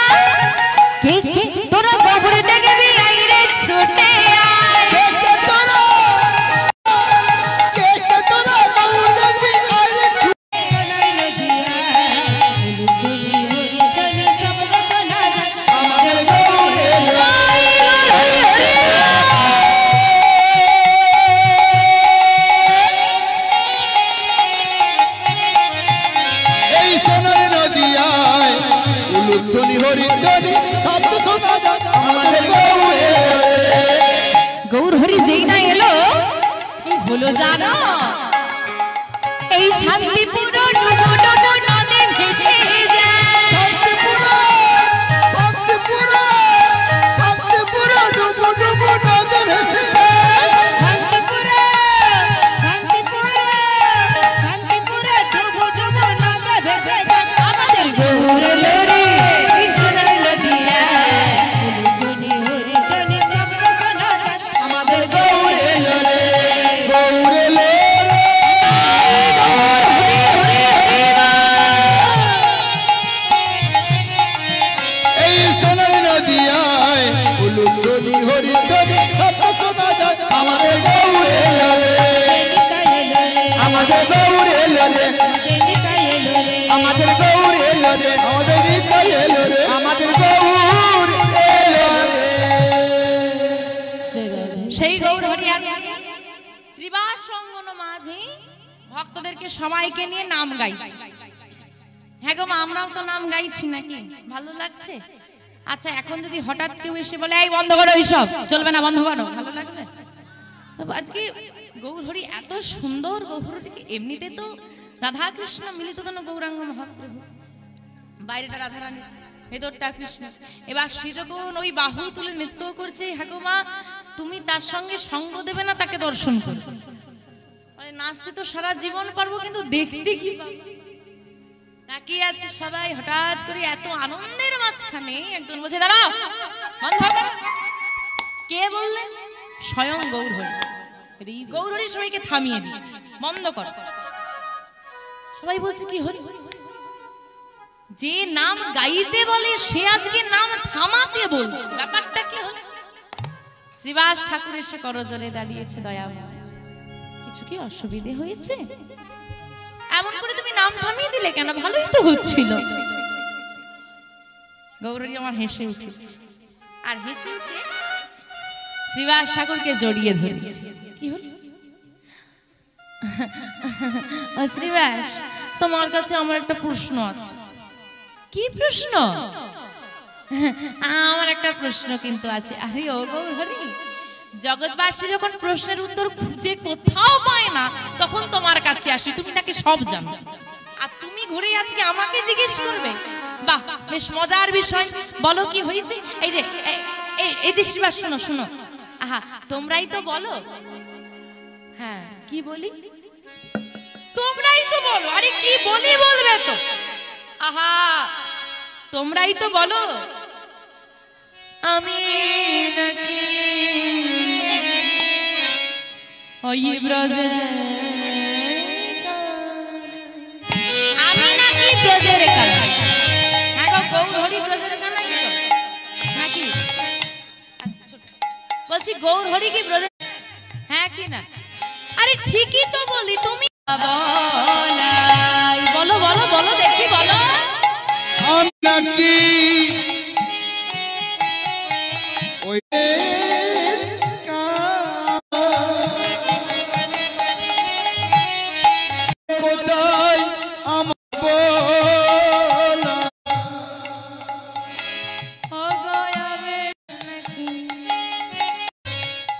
কে কে তোরা গৌর দেখবি আইরে ছুটে আয় কে তোরা গৌর দেখবি আরে সোনার নদিয়া উলুধুনি হরিধুনি শব্দ শোনা যায় আমাদের গৌরে লোরে এই সোনার নদিয়ায় উলুধ্বনি হরিধ্বনি শব্দ শোনা যায় আমাদের গৌরে গৌর হরি যেই না এলো কি হলো জানো এই শান্তিপুর নদী ভেসে যায় শান্তিপুর শান্তিপুর শান্তিপুর ডুবু ডুবু নদী ভেসে যায়। শান্তিপুরে ডুবু ডুবু নদে ভেসে যায় আমাদের গৌর লোরে কৃষ্ণের নদিয়া উলুধুনি হরিধুনি শব্দ শোনা যায় আমাদের গৌরে লোরে গৌরে লো এই সোনার নদিয়ায় উলুধ্বনি হরিধ্বনি শব্দ শোনা যায় আমাদের গৌরে নিতাই লোরে আমাদের গৌরে লোরে নিতাই লোরে আমাদের গৌরে লোরে আমাদের নিতাই এলো রে আমাদের গৌর এলো রে সেই গৌর হরি আজকে শ্রীবাস সঙ্গন মাঝে ভক্তদেরকে সবাইকে নিয়ে নাম গাইছে হ্যাঁ গো মা আমরাও তো নাম গাইছি নাকি ভালো লাগছে আচ্ছা এখন যদি হঠাৎ কেউ এসে বলে এই বন্ধ করো এইসব চলবে না বন্ধ করো ভালো লাগবে আজকে গৌরহরি এত সুন্দর গৌরহরিকে এমনিতে তো রাধা কৃষ্ণ মিলিত কেন গৌরাঙ্গ মহাপ্রভু বাইরেটা রাধা রানী ভেতরটা কৃষ্ণ এবার সে যখন ওই বাহু তুলে নৃত্য করছে হাগো মা তুমি তার সঙ্গে সঙ্গ দেবে না, তাকে দর্শন করবে। মানে নাচতে তো সারা জীবন পারবো, কিন্তু দেখতে কি পাবো? তাকিয়ে আছে সবাই, হঠাৎ করে এত আনন্দের মাঝখানে একজন বলছে দাঁড়াও, বন্ধ করো। কে বললেন? স্বয়ং গৌরহরি। গৌরহরি সবাইকে থামিয়ে দিয়েছে, বন্ধ করো। সবাই বলছে কি হরি? যে নাম গাইতে বলে সে আজকে নাম থামাতে বলছে, ব্যাপারটা কি হলো? শ্রীবাস ঠাকুর এসে করজোরে দাঁড়িয়েছে, দয়া কিছু কি অসুবিধে হয়েছে? এমন করে তুমি নাম থামিয়ে দিলে কেন? ভালোই তো হচ্ছিল। গৌরী আমার হেসে উঠেছে, আর হেসে উঠে শ্রীবাস ঠাকুরকে জড়িয়ে ধরেছে। কি হলো? শ্রীবাস, তোমার কাছে আমার একটা প্রশ্ন আছে। কি প্রশ্ন? আমার একটা প্রশ্ন কিন্তু আছে। আরে ও গৌরহরি, জগৎবাসী যখন প্রশ্নের উত্তর খুঁজে কোথাও পায় না, তখন তোমার কাছে আসি, তুমি তাকে সব জানো, আর তুমি ঘুরে আজকে আমাকে জিজ্ঞেস করবে? বাহ, বেশ মজার বিষয়। বলো কি হয়েছে? এই যে শ্রীবাস, শোনো শোনো, আহা, তোমরাই তো বলো। হ্যাঁ, কি বলি? তোমরাই তো বলো। আরে কি বলি বলবে তো? আহা, তোমরাই তো বলো। আমি নাকি ওই ব্রজে, আমি নাকি ব্রজের কানাই? হ্যাঁ গো, গৌরহরি ব্রজের কানাই তো নাকি? বলছি গৌরহরি কি ব্রজের? হ্যাঁ কি না? আরে ঠিকই তো বলি। তুমি বলো বলো বলো, দেখি বলো। আমি নাকি ওই কোথায় আমার বলা?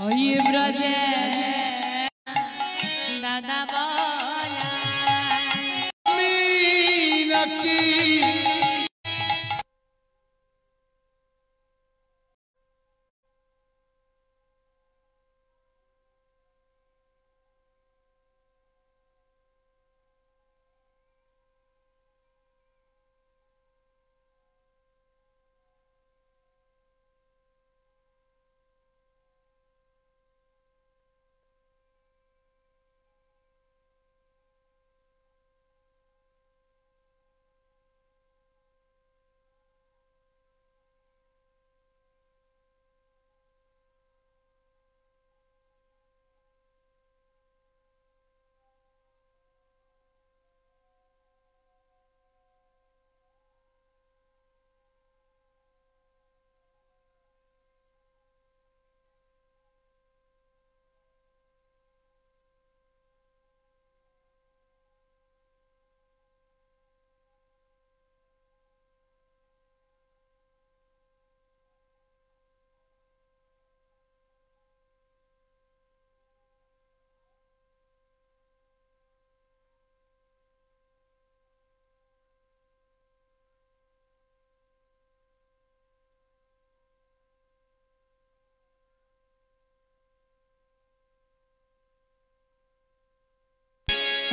ওই ব্রজে দাদা বলা। আমি নাকি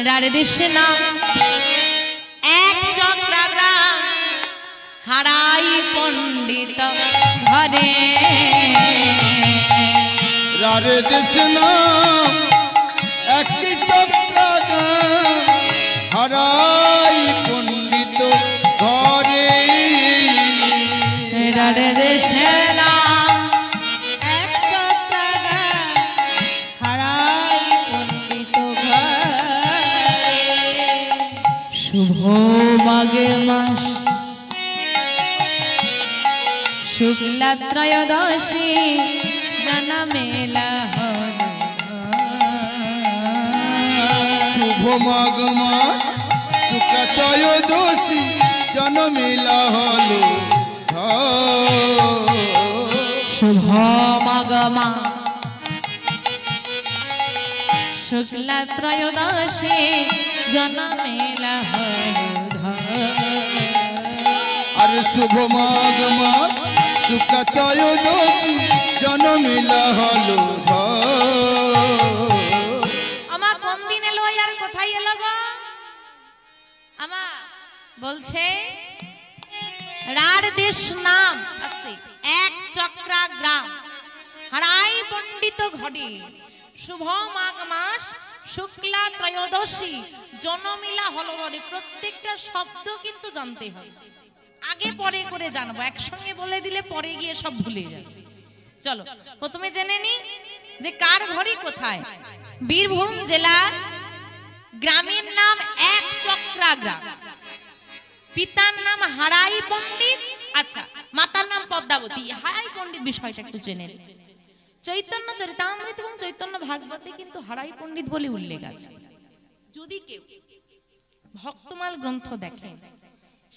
রারে দেশে না এক চক্রাগ্রাম, হারাই পণ্ডিত ঘরে। রারে দেশ না এক চক্রাগ্রাম, হারাই পণ্ডিত ঘরে। রারে দেশে না এক চক্রাগ্রাম, হারাই পণ্ডিত ঘরে। শুভ মাঘে মাস শুক্লা ত্রয়োদশী, জানা মেলা হল। শুভ মাঘ মাস শুক্লা ত্রয়োদশী, জন্মিলা হলো শুভ মাঘ মাস শুক্লা ত্রয়োদশী, জানা মেলা হল। আর শুভ মাঘ মাস শুক্লা ত্রয়োদশী, জনমিলা হলো আমার কোন দিন এলো আর কোথায় এলো গো আমার বলছে রার দেশ নাম আছে এক চক্রা গ্রাম হারাই পণ্ডিত ঘড়ি শুভ মাঘ মাস শুক্লা ত্রয়োদশী জনমিলা হলো ঘরে। প্রত্যেকটা শব্দ কিন্তু জানতে হয়, আগে পরে করে জানবো, একসঙ্গে বলে দিলে পরে গিয়ে সব ভুলে যাবে। চলো প্রথমে জেনে নি যে কার ঘড়ি কোথায়। বীরভূম জেলা, গ্রামের নাম এক চক্রা গ্রাম, পিতার নাম হারাই পণ্ডিত, আচ্ছা মাতার নাম পদ্মাবতী। হারাই পণ্ডিত বিষয়টা একটু জেনে নিন। চৈতন্য চরিতামৃত এবং চৈতন্য ভাগবতে কিন্তু হারাই পণ্ডিত বলে উল্লেখ আছে। যদি কেউ ভক্তমাল গ্রন্থ দেখেন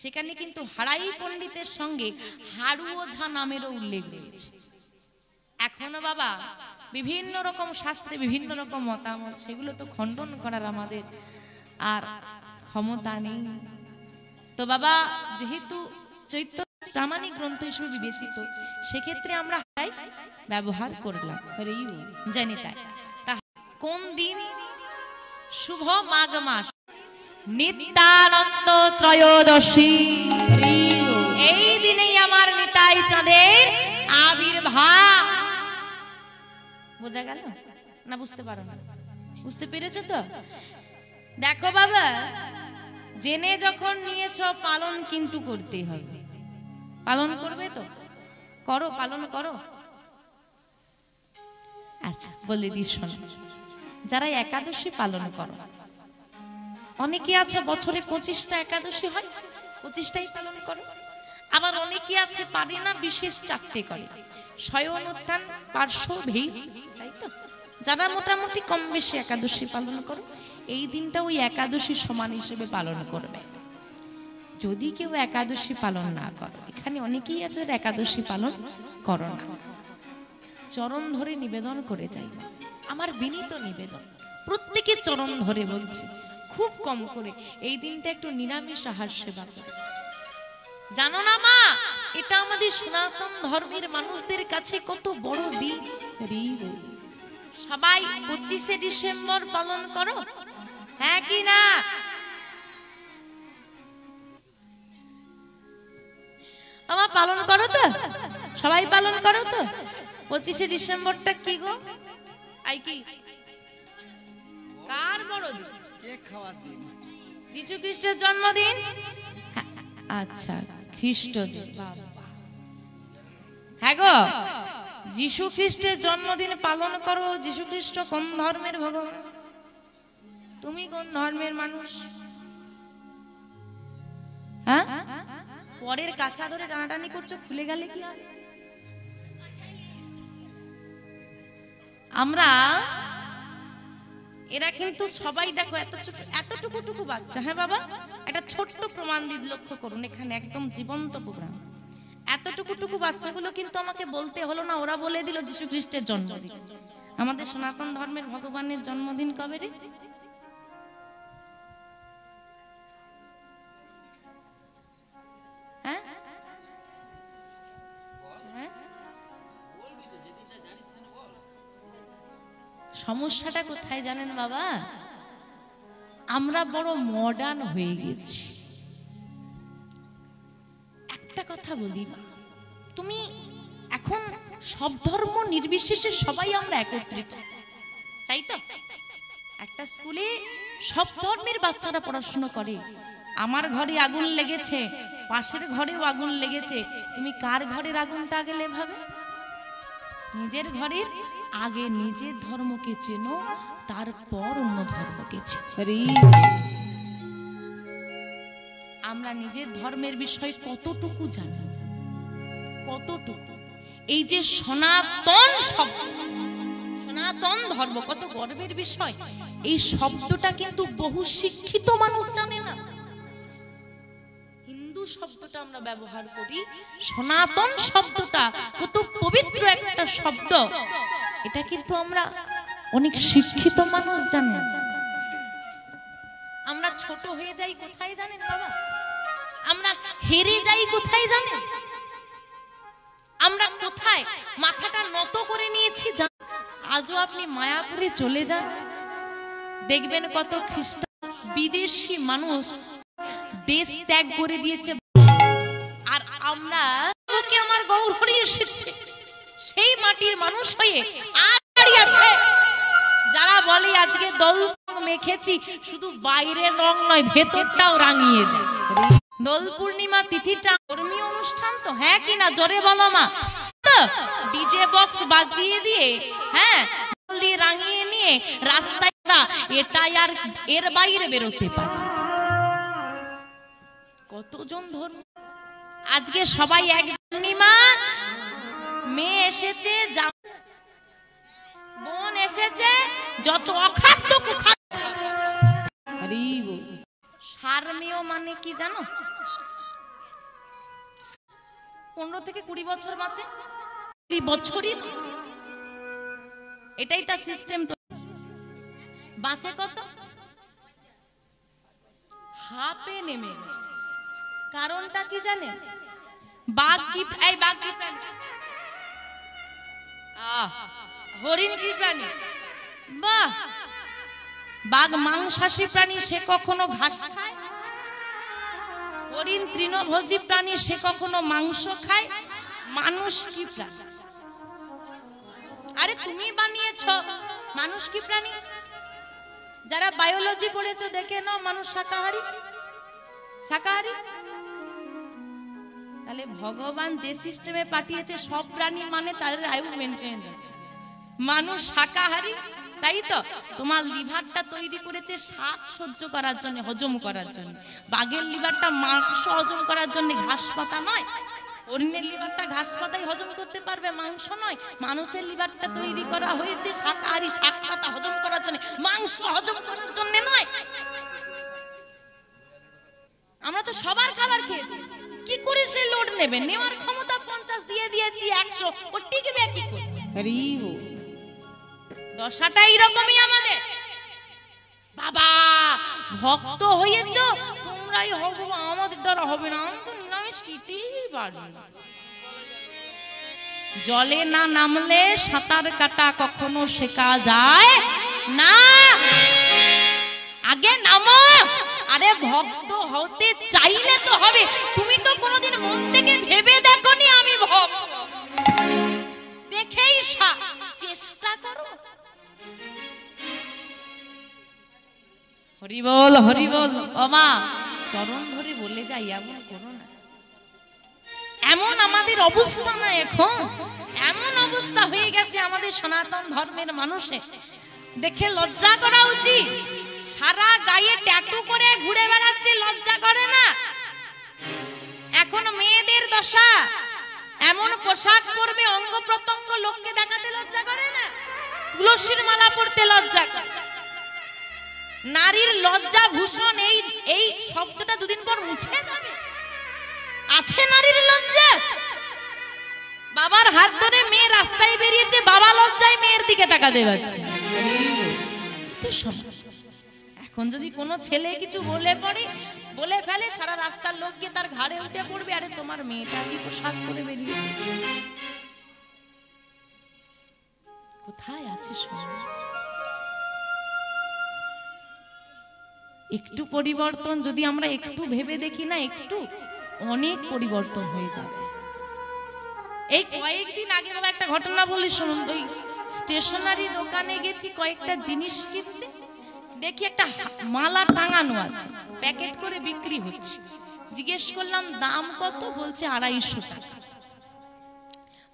সেখানে কিন্তু হারাই পণ্ডিতের সঙ্গে হারু ওঝা নামেরও উল্লেখ রয়েছে। এখনো বাবা বিভিন্ন রকম শাস্ত্রে বিভিন্ন রকম মতামত, সেগুলো তো খণ্ডন করার আমাদের আর ক্ষমতা নেই। তো বাবা যেহেতু চৈতন্য প্রামাণিক গ্রন্থ হিসেবে বিবেচিত, সেক্ষেত্রে আমরা হারাই ব্যবহার করলাম, জানি তাই। কোন দিন? শুভ মাঘ মাস, নিত্যানন্দ ত্রয়োদশী। এই দিনেই আমার নিতাই চাঁদের আবির্ভাব। বোঝা গেল না? বুঝতে পারো না? বুঝতে পেরেছো তো? দেখো বাবা, জেনে যখন নিয়েছ পালন কিন্তু করতে হবে। পালন করবে তো? করো, পালন করো। আচ্ছা বলে দিই শোনো, যারা একাদশী পালন করো, অনেকে আছে বছরে 25টা একাদশী হয়, 25টাই পালন করো। আবার অনেকে আছে পারে না, বিশেষ 4টে করে, শয়ন উত্থান পার্শ্ব ভেই, তাই তো? যারা মোটামুটি কম বেশি একাদশী পালন করো, এই দিনটা ওই একাদশী সমান হিসেবে পালন করবে। যদি কেউ একাদশী পালন না করো, এখানে অনেকেই আছে একাদশী পালন করো না, চরণ ধরে নিবেদন করে যাই, আমার বিনীত নিবেদন, প্রত্যেকে চরণ ধরে বলছি, খুব কম করে এই দিনটা একটু নিরামিষ আহার সেবা করে। জানো না মা, এটা আমাদের সনাতন ধর্মের মানুষদের কাছে কত বড় দিন। সবাই 25শে ডিসেম্বর পালন করো, হ্যাঁ কি না? আমার পালন করো তো? সবাই পালন করো তো? 25শে ডিসেম্বরটা কি গো? আই কি কার বড় দিন? কেক খাওয়ার দিন, যীশু খ্রিস্টের জন্মদিন। আচ্ছা খ্রিস্ট দিন, হ্যাঁ গো, যীশু খ্রিস্টের জন্মদিন পালন করো। যীশু খ্রিস্ট কোন ধর্মের ভগবান? তুমি কোন ধর্মের মানুষ? হ্যাঁ, পরের কাছা ধরে টানাটানি করছো, খুলে গেলে কি হবে? আমরা এরা কিন্তু সবাই দেখো এতটুকু বাচ্চা। হ্যাঁ বাবা, একটা ছোট্ট প্রমাণ দিন, লক্ষ্য করুন, এখানে একদম জীবন্ত প্রোগ্রাম। এতটুকু বাচ্চাগুলো কিন্তু আমাকে বলতে হলো না, ওরা বলে দিল যীশু খ্রিস্টের জন্মদিন। আমাদের সনাতন ধর্মের ভগবানের জন্মদিন কবে রে? হ্যাঁ, সমস্যাটা কোথায় জানেন বাবা? আমরা বড় মডার্ন হয়ে গেছি। একটা কথা বলি, তুমি এখন সব ধর্ম নির্বিশেষে সবাই আমরা একত্রিত, তাই তো? একটা স্কুলে সব ধর্মের বাচ্চারা পড়াশোনা করে। আমার ঘরে আগুন লেগেছে, পাশের ঘরেও আগুন লেগেছে, তুমি কার ঘরের আগুনটা আগে নেভাবে? নিজের ঘরের আগে নিজের ধর্মকে চেনো, তারপর অন্য ধর্মকে চেনো। আমরা নিজের ধর্মের বিষয় কতটুকু জানি, কতটুকু? এই যে সনাতন শব্দ, সনাতন ধর্ম, কত গর্বের বিষয়। এই শব্দটা কিন্তু বহু শিক্ষিত মানুষ জানে না। হিন্দু শব্দটা আমরা ব্যবহার করি, সনাতন শব্দটা কত পবিত্র একটা শব্দ, এটা কিন্তু আমরা অনেক শিক্ষিত মানুষ জানে। আমরা ছোট হয়ে যাই কোথায় জানেন বাবা? আমরা হেরে যাই কোথায় জানেন? আমরা কোথায় মাথাটা নত করে নিয়েছি আজও আপনি মায়াপুরে চলে যান, দেখবেন কত খ্রিস্টান বিদেশি মানুষ দেশ ত্যাগ করে দিয়েছে। আর আমরা আমার গৌর হরি এসেছে সেই মাটির মানুষ হয়ে আর দাঁড়িয়ে আছে। যারা বলে আজকে দোল মেখেছি, শুধু বাইরের রং নয় ভেতরটাও রাঙিয়ে দেয়। দোল পূর্ণিমা তিথিটা ধর্মীয় অনুষ্ঠান তো, হ্যাঁ কিনা জোরে বলো মা। ডিজে বক্স বাজিয়ে দিয়ে হ্যাঁ দিয়ে রাঙিয়ে নিয়ে রাস্তায় এটাই আর এর বাইরে বেরোতে পারে কতজন ধর্ম। আজকে সবাই এক পূর্ণিমা, মেয়ে এসেছে, বোন এসেছে, যত অখাদ্য কুখাদ্য। সারমেয় মানে কি জানো? 15 থেকে 20 বছর বাঁচে, 20 বছরই এটাই তার সিস্টেম। তো বাঁচে কত? হাপে নেমে। কারণটা কি জানেন? বাঘ কি প্রাণী? হরিণ কি প্রাণী? বাহ, বাঘ মাংসাশী প্রাণী, সে কখনো ঘাস খায়। হরিণ তৃণভোজী প্রাণী, সে কখনো মাংস খায়। মানুষ কি প্রাণী? আরে তুমি বানিয়েছো মানুষ কি প্রাণী? যারা বায়োলজি পড়েছো দেখে নাও, মানুষ শাকাহারী। শাকাহারী তাহলে ভগবান যে সিস্টেমে পাঠিয়েছে সব প্রাণী মানে তাদের আয়ু মেনটেন আছে। মানুষ শাকাহারী, তাই তো তোমার লিভারটা তৈরি করেছে শাক সহ্য করার জন্য, হজম করার জন্য। বাঘের লিভারটা মাংস হজম করার জন্য, ঘাস পাতা নয়। হরিণের লিভারটা ঘাস পাতাই হজম করতে পারবে, মাংস নয়। মানুষের লিভারটা তৈরি করা হয়েছে শাকাহারী, শাক পাতা হজম করার জন্য, মাংস হজম করার জন্য নয়। আমরা তো সবার খাবার খেয়ে কি করে সে লোড নেবে? নেওয়ার ক্ষমতা 50 দিয়ে দিয়েছি 100, ও টিকবে কি করে? দশাটা এইরকমই আমাদের। বাবা ভক্ত হয়েছ তোমরাই হবে, আমাদের দ্বারা হবে না। আমি তো নিরামিষ খেতেই পারি না। জলে না নামলে সাঁতার কাটা কখনো শেখা যায় না, আগে নামো। আরে ভক্ত হতে চাইলে তো হবে। তুমি তো কোনোদিন মন থেকে ভেবে দেখোনি আমি ভক্ত, দেখেই চেষ্টা করো। হরি বল, হরি বল। ওমা চরণ ধরে বলে যাই, এমন করো না। এমন আমাদের অবস্থা না এখন, এমন অবস্থা হয়ে গেছে আমাদের সনাতন ধর্মের মানুষের, দেখে লজ্জা করা উচিত। সারা গায়ে ট্যাটু করে ঘুরে বেড়াচ্ছে, লজ্জা করে না? এখন মেয়েদের দশা, এমন পোশাক পরবে অঙ্গ প্রত্যঙ্গ লোককে দেখাতে লজ্জা করে না? তুলসীর মালা পরতে লজ্জা করে। নারীর লজ্জা ভূষণ এই শব্দটা দুদিন পর মুছে যাবে। আছে নারীর লজ্জা? বাবার হাত ধরে মেয়ে রাস্তায় বেরিয়েছে, বাবা লজ্জায় মেয়ের দিকে তাকাতে পারছে। এখন যদি কোনো ছেলে কিছু বলে ফেলে, সারা রাস্তার লোক গিয়ে তার ঘাড়ে উঠে পড়বে, আরে তোমার মেয়েটা কি পোশাক পরে বেরিয়েছে। কোথায় আছে সময়? একটু পরিবর্তন যদি আমরা একটু ভেবে দেখি না, একটু অনেক পরিবর্তন হয়ে যাবে। এই কয়েকদিন আগে বাবা একটা ঘটনা বলি শুনুন। ওই স্টেশনারি দোকানে গেছি কয়েকটা জিনিস কিনতে, দেখি একটা মালা টাঙানো আছে, প্যাকেট করে বিক্রি হচ্ছে। জিজ্ঞেস করলাম দাম কত? বলছে 250 টাকা।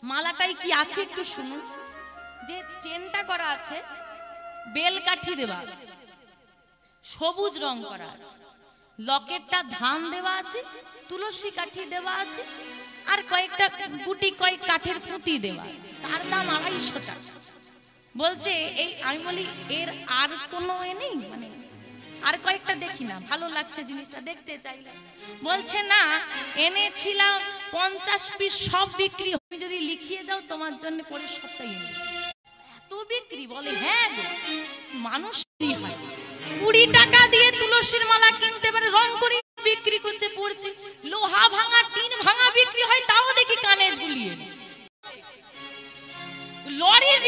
মালাটাই কি আছে একটু শুনুন। যে চেনটা করা আছে, বেল কাঠি দেওয়া আছে, সবুজ রং করা আছে, লকেটটা ধান দেওয়া আছে, তুলসী কাঠি দেওয়া আছে, আর কয়েকটা গুটি কয়েক কাঠের পুঁতি দেওয়া আছে। তার দাম 250 টাকা। বলছে এই, আমি বলি এর আর কোনো নেই, মানে আর কয়েকটা দেখি না, ভালো লাগছে জিনিসটা, দেখতে চাইলে। বলছে না, এনেছিলাম 50 পিস, সব বিক্রি। তুমি যদি লিখিয়ে দাও তোমার জন্য পরের সপ্তাহে এনে এত বিক্রি। বলে হ্যাঁ গো, মানুষ হয় 20 টাকা দিয়ে তুলসীর মালা কিনতে পারে, রং করে বিক্রি করছে, পড়ছে। লোহা ভাঙা টিন ভাঙা বিক্রি হয়, তাও দেখি কানে ঝুলিয়ে। লরির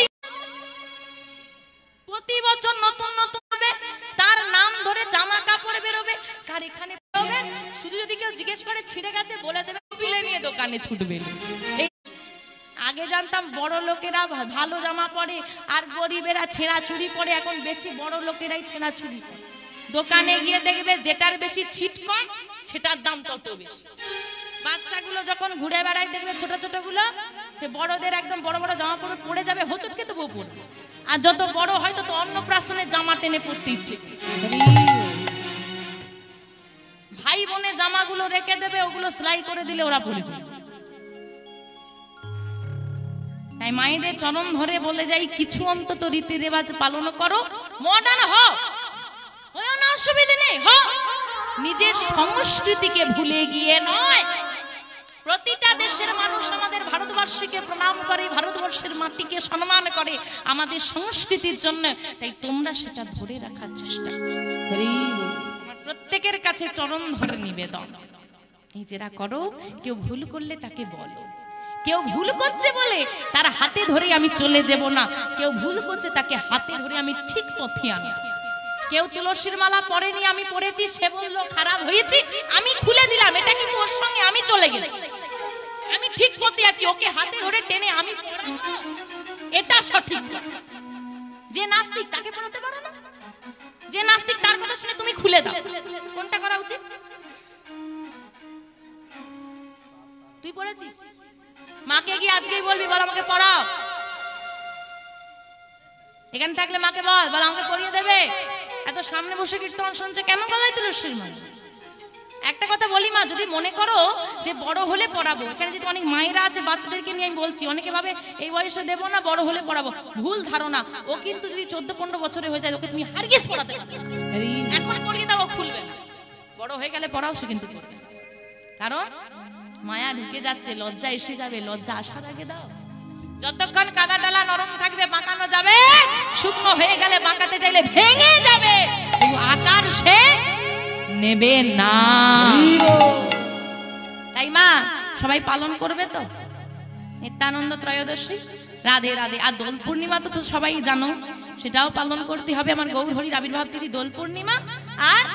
প্রতি বছর নতুন নতুন হবে, তার নাম ধরে জামা কাপড় বেরোবে, কার এখানে বেরোবে, শুধু যদি কেউ জিজ্ঞেস করে ছিঁড়ে গেছে বলে দেবে, পিলে নিয়ে দোকানে ছুটবে। আগে জানতাম বড় লোকেরা ভালো জামা পরে আর গরিবেরা ছেঁড়া চুরি পরে, এখন বেশি বড় লোকেরাই ছেঁড়া চুরি করে। দোকানে গিয়ে দেখবে যেটার বেশি ছিট কম সেটার দাম তত বেশি। বাচ্চাগুলো যখন ঘুরে বেড়ায় দেখবে ছোট ছোট গুলো, সে বড়দের একদম বড় বড় জামা পরে পড়ে যাবে, হোঁচটকে তবুও পড়বে। আর যত বড় হয় তত অন্নপ্রাশনের জামা টেনে পড়তে ইচ্ছে। ভাই বোনের জামাগুলো রেখে দেবে, ওগুলো সেলাই করে দিলে ওরা পরবে। তাই মায়েদের চরণ ধরে বলে যাই, কিছু অন্তত রীতি রেওয়াজ পালন করো, মডার্ন হও, হয়েও না অসুবিধা নেই, হও। নিজের সংস্কৃতিকে ভুলে গিয়ে নয়। প্রতিটা দেশের মানুষ আমাদের ভারতবর্ষকে প্রণাম করে, ভারতবর্ষের মাটিকে সম্মান করে আমাদের সংস্কৃতির জন্য। তাই তোমরা সেটা ধরে রাখার চেষ্টা করো। প্রত্যেকের কাছে চরণ ধরে নিবেদন, নিজেরা করো। কেউ ভুল করলে তাকে বলো, কেউ ভুল করছে বলে তার হাতে ধরে আমি চলে যাব না, কেউ ভুল করছে তাকে হাতে ধরে আমি ঠিক পথে আনি। কেউ তুলসীর মালা পরেনি, আমি পরেছি, সে বললো খারাপ হয়েছে, আমি খুলে দিলাম, এটা কিন্তু ওর সঙ্গে আমি চলে গেলাম, আমি ঠিক পথে আছি, ওকে হাতে ধরে টেনে আমি, এটা সঠিক। যে নাস্তিক তাকে পড়াতে পারো না, যে নাস্তিক তার কথা শুনে তুমি খুলে দাও, কোনটা করা উচিত? তুই পড়েছিস, মাকে গিয়ে আজকেই বলবি, বল আমাকে পড়াও। এখানে থাকলে মাকে বল আমাকে পড়িয়ে দেবে। এত সামনে বসে কীর্তন শুনছে, কেন গলায় তুলসীর মালা? একটা কথা বলি মা, যদি মনে করো যে বড় হলে পড়াবো, এখানে যেহেতু অনেক মায়েরা আছে, বাচ্চাদেরকে নিয়ে আমি বলছি, অনেকে ভাবে এই বয়সে দেবো না, বড় হলে পড়াবো, ভুল ধারণা। ও কিন্তু যদি 14-15 বছরে হয়ে যায়, ওকে তুমি হারগিজ পড়াতে পারবে, এখন পড়িয়ে দাও, ও খুলবে না। বড় হয়ে গেলে পড়াও, সে কিন্তু করবে, কারণ মায়া ঢুকে যাচ্ছে, লজ্জা এসে যাবে, লজ্জা আসার আগে দাও। যতক্ষণ কাদা ডালা নরম থাকবে বাঁকানো যাবে, শুকনো হয়ে গেলে বাঁকাতে চাইলে ভেঙে যাবে, আকার সে নেবে না। তাই মা সবাই পালন করবে তো নিত্যানন্দ ত্রয়োদশী, রাধে রাধে। আর দোল পূর্ণিমা তো সবাই জানো, সেটাও পালন করতে হবে। আমার গৌর হরির আবির্ভাব তিথি দোল পূর্ণিমা, আর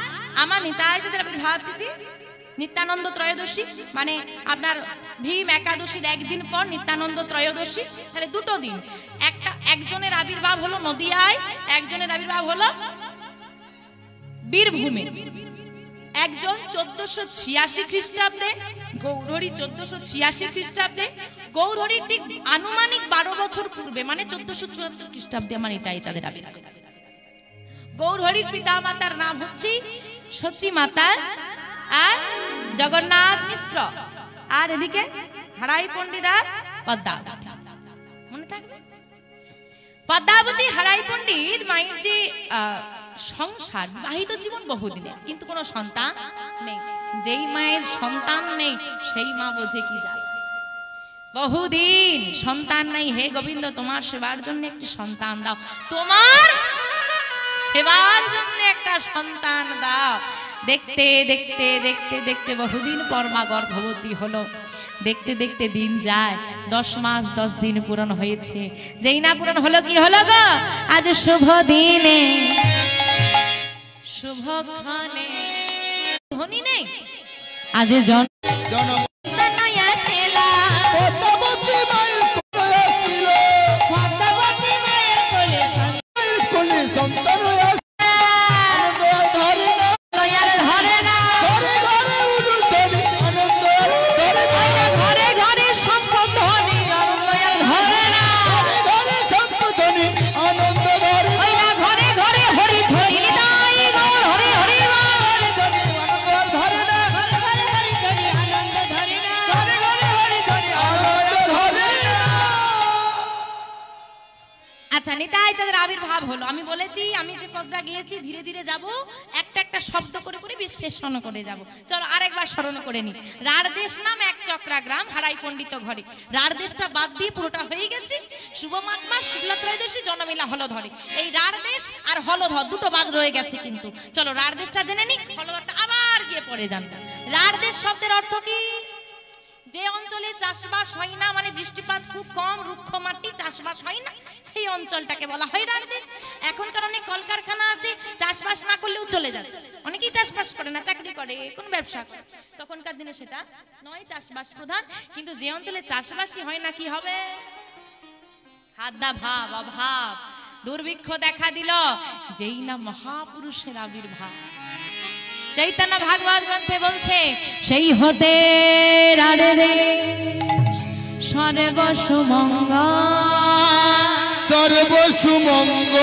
আমার নিতাই চাঁদের আবির্ভাব তিথি নিত্যানন্দ ত্রয়োদশী, মানে আপনার ভীম একাদশীর একদিন পর নিত্যানন্দ ত্রয়োদশী, তাহলে দুটো দিন। একজনের আবির্ভাব হলো নদিয়ায়, একজনের আবির্ভাব হলো বীরভূমে। একজন 1486 খ্রিস্টাব্দে, গৌরহরি 1486 খ্রিস্টাব্দে, গৌরহরির ঠিক আনুমানিক 12 বছর পূর্বে, মানে 1474 খ্রিস্টাব্দে আমার নিতাই চাঁদের আবির্ভাব। গৌরহরির পিতা মাতার নাম হচ্ছে সচী মাতা আর জগন্নাথ মিশ্র, আর এদিকে হারাই পণ্ডিত আর পদ্মাবতী। মনে থাকবে পদ্মাবতী হারাই পণ্ডিত মায়ের যে সংসার, বিবাহিত জীবন বহুদিনের, কিন্তু কোনো সন্তান নেই। যেই মায়ের সন্তান নেই সেই মা বোঝে কি জ্বালা। বহুদিন সন্তান নাই, হে গোবিন্দ তোমার সেবার জন্য একটি সন্তান দাও, তোমার সেবার জন্য একটা সন্তান দাও। দেখতে দেখতে দেখতে দেখতে বহুদিন পর মা গর্ভবতী হলো। দেখতে দেখতে দিন যায়, 10 মাস 10 দিন পূরণ হয়েছে। যেই না পূরণ হলো, কি হলো গো? আজ শুভ দিনে শুভক্ষণে ধনী নেই, আজ জন নিতাই চাঁদের আবির্ভাব হলো। আমি বলেছি, আমি যে পদটা গিয়েছি ধীরে ধীরে যাব, একটা একটা শব্দ করে করে বিশ্লেষণ করে যাব। চলো আরেকবার স্মরণ করে নি। রাঢ়দেশ নাম এক চক্রা গ্রাম, হারাই পণ্ডিত ঘরে। রাঢ়দেশটা বাদ দিয়ে পুরোটা হয়ে গেছে। শুভ মাঘ মাস, শুক্লা ত্রয়োদশী, জন্মিলা হলধরে। এই রাঢ়দেশ আর হলধর দুটো বাদ রয়ে গেছে, কিন্তু চলো রাঢ়দেশটা জেনে নি, হলধরটা আবার গিয়ে পড়ে জানবো। রাঢ়দেশ শব্দের অর্থ কি? যে অঞ্চলে চাষবাস হয় না, মানে বৃষ্টিপাত খুব কম, রুক্ষ মাটি, চাষবাস হয় না, সেই অঞ্চলটাকে বলা হয় রান দেশ। এখনকার অনেক কলকারখানা আছে, চাষবাস না করলেও চলে যাচ্ছে, অনেকেই চাষবাস করে না, চাকরি করে, কোনো ব্যবসা করে। তখনকার দিনে সেটা নয়, চাষবাস প্রধান। কিন্তু যে অঞ্চলে চাষবাসই হয় না, কি হবে? খাদ্যাভাব, অভাব, দুর্ভিক্ষ দেখা দিল, যেই না মহাপুরুষের আবির্ভাব। চৈতন্য ভাগবত গ্রন্থে বলছে, সেই হতে রাড়ে রে সর্বসুমঙ্গল, সর্বসুমঙ্গল,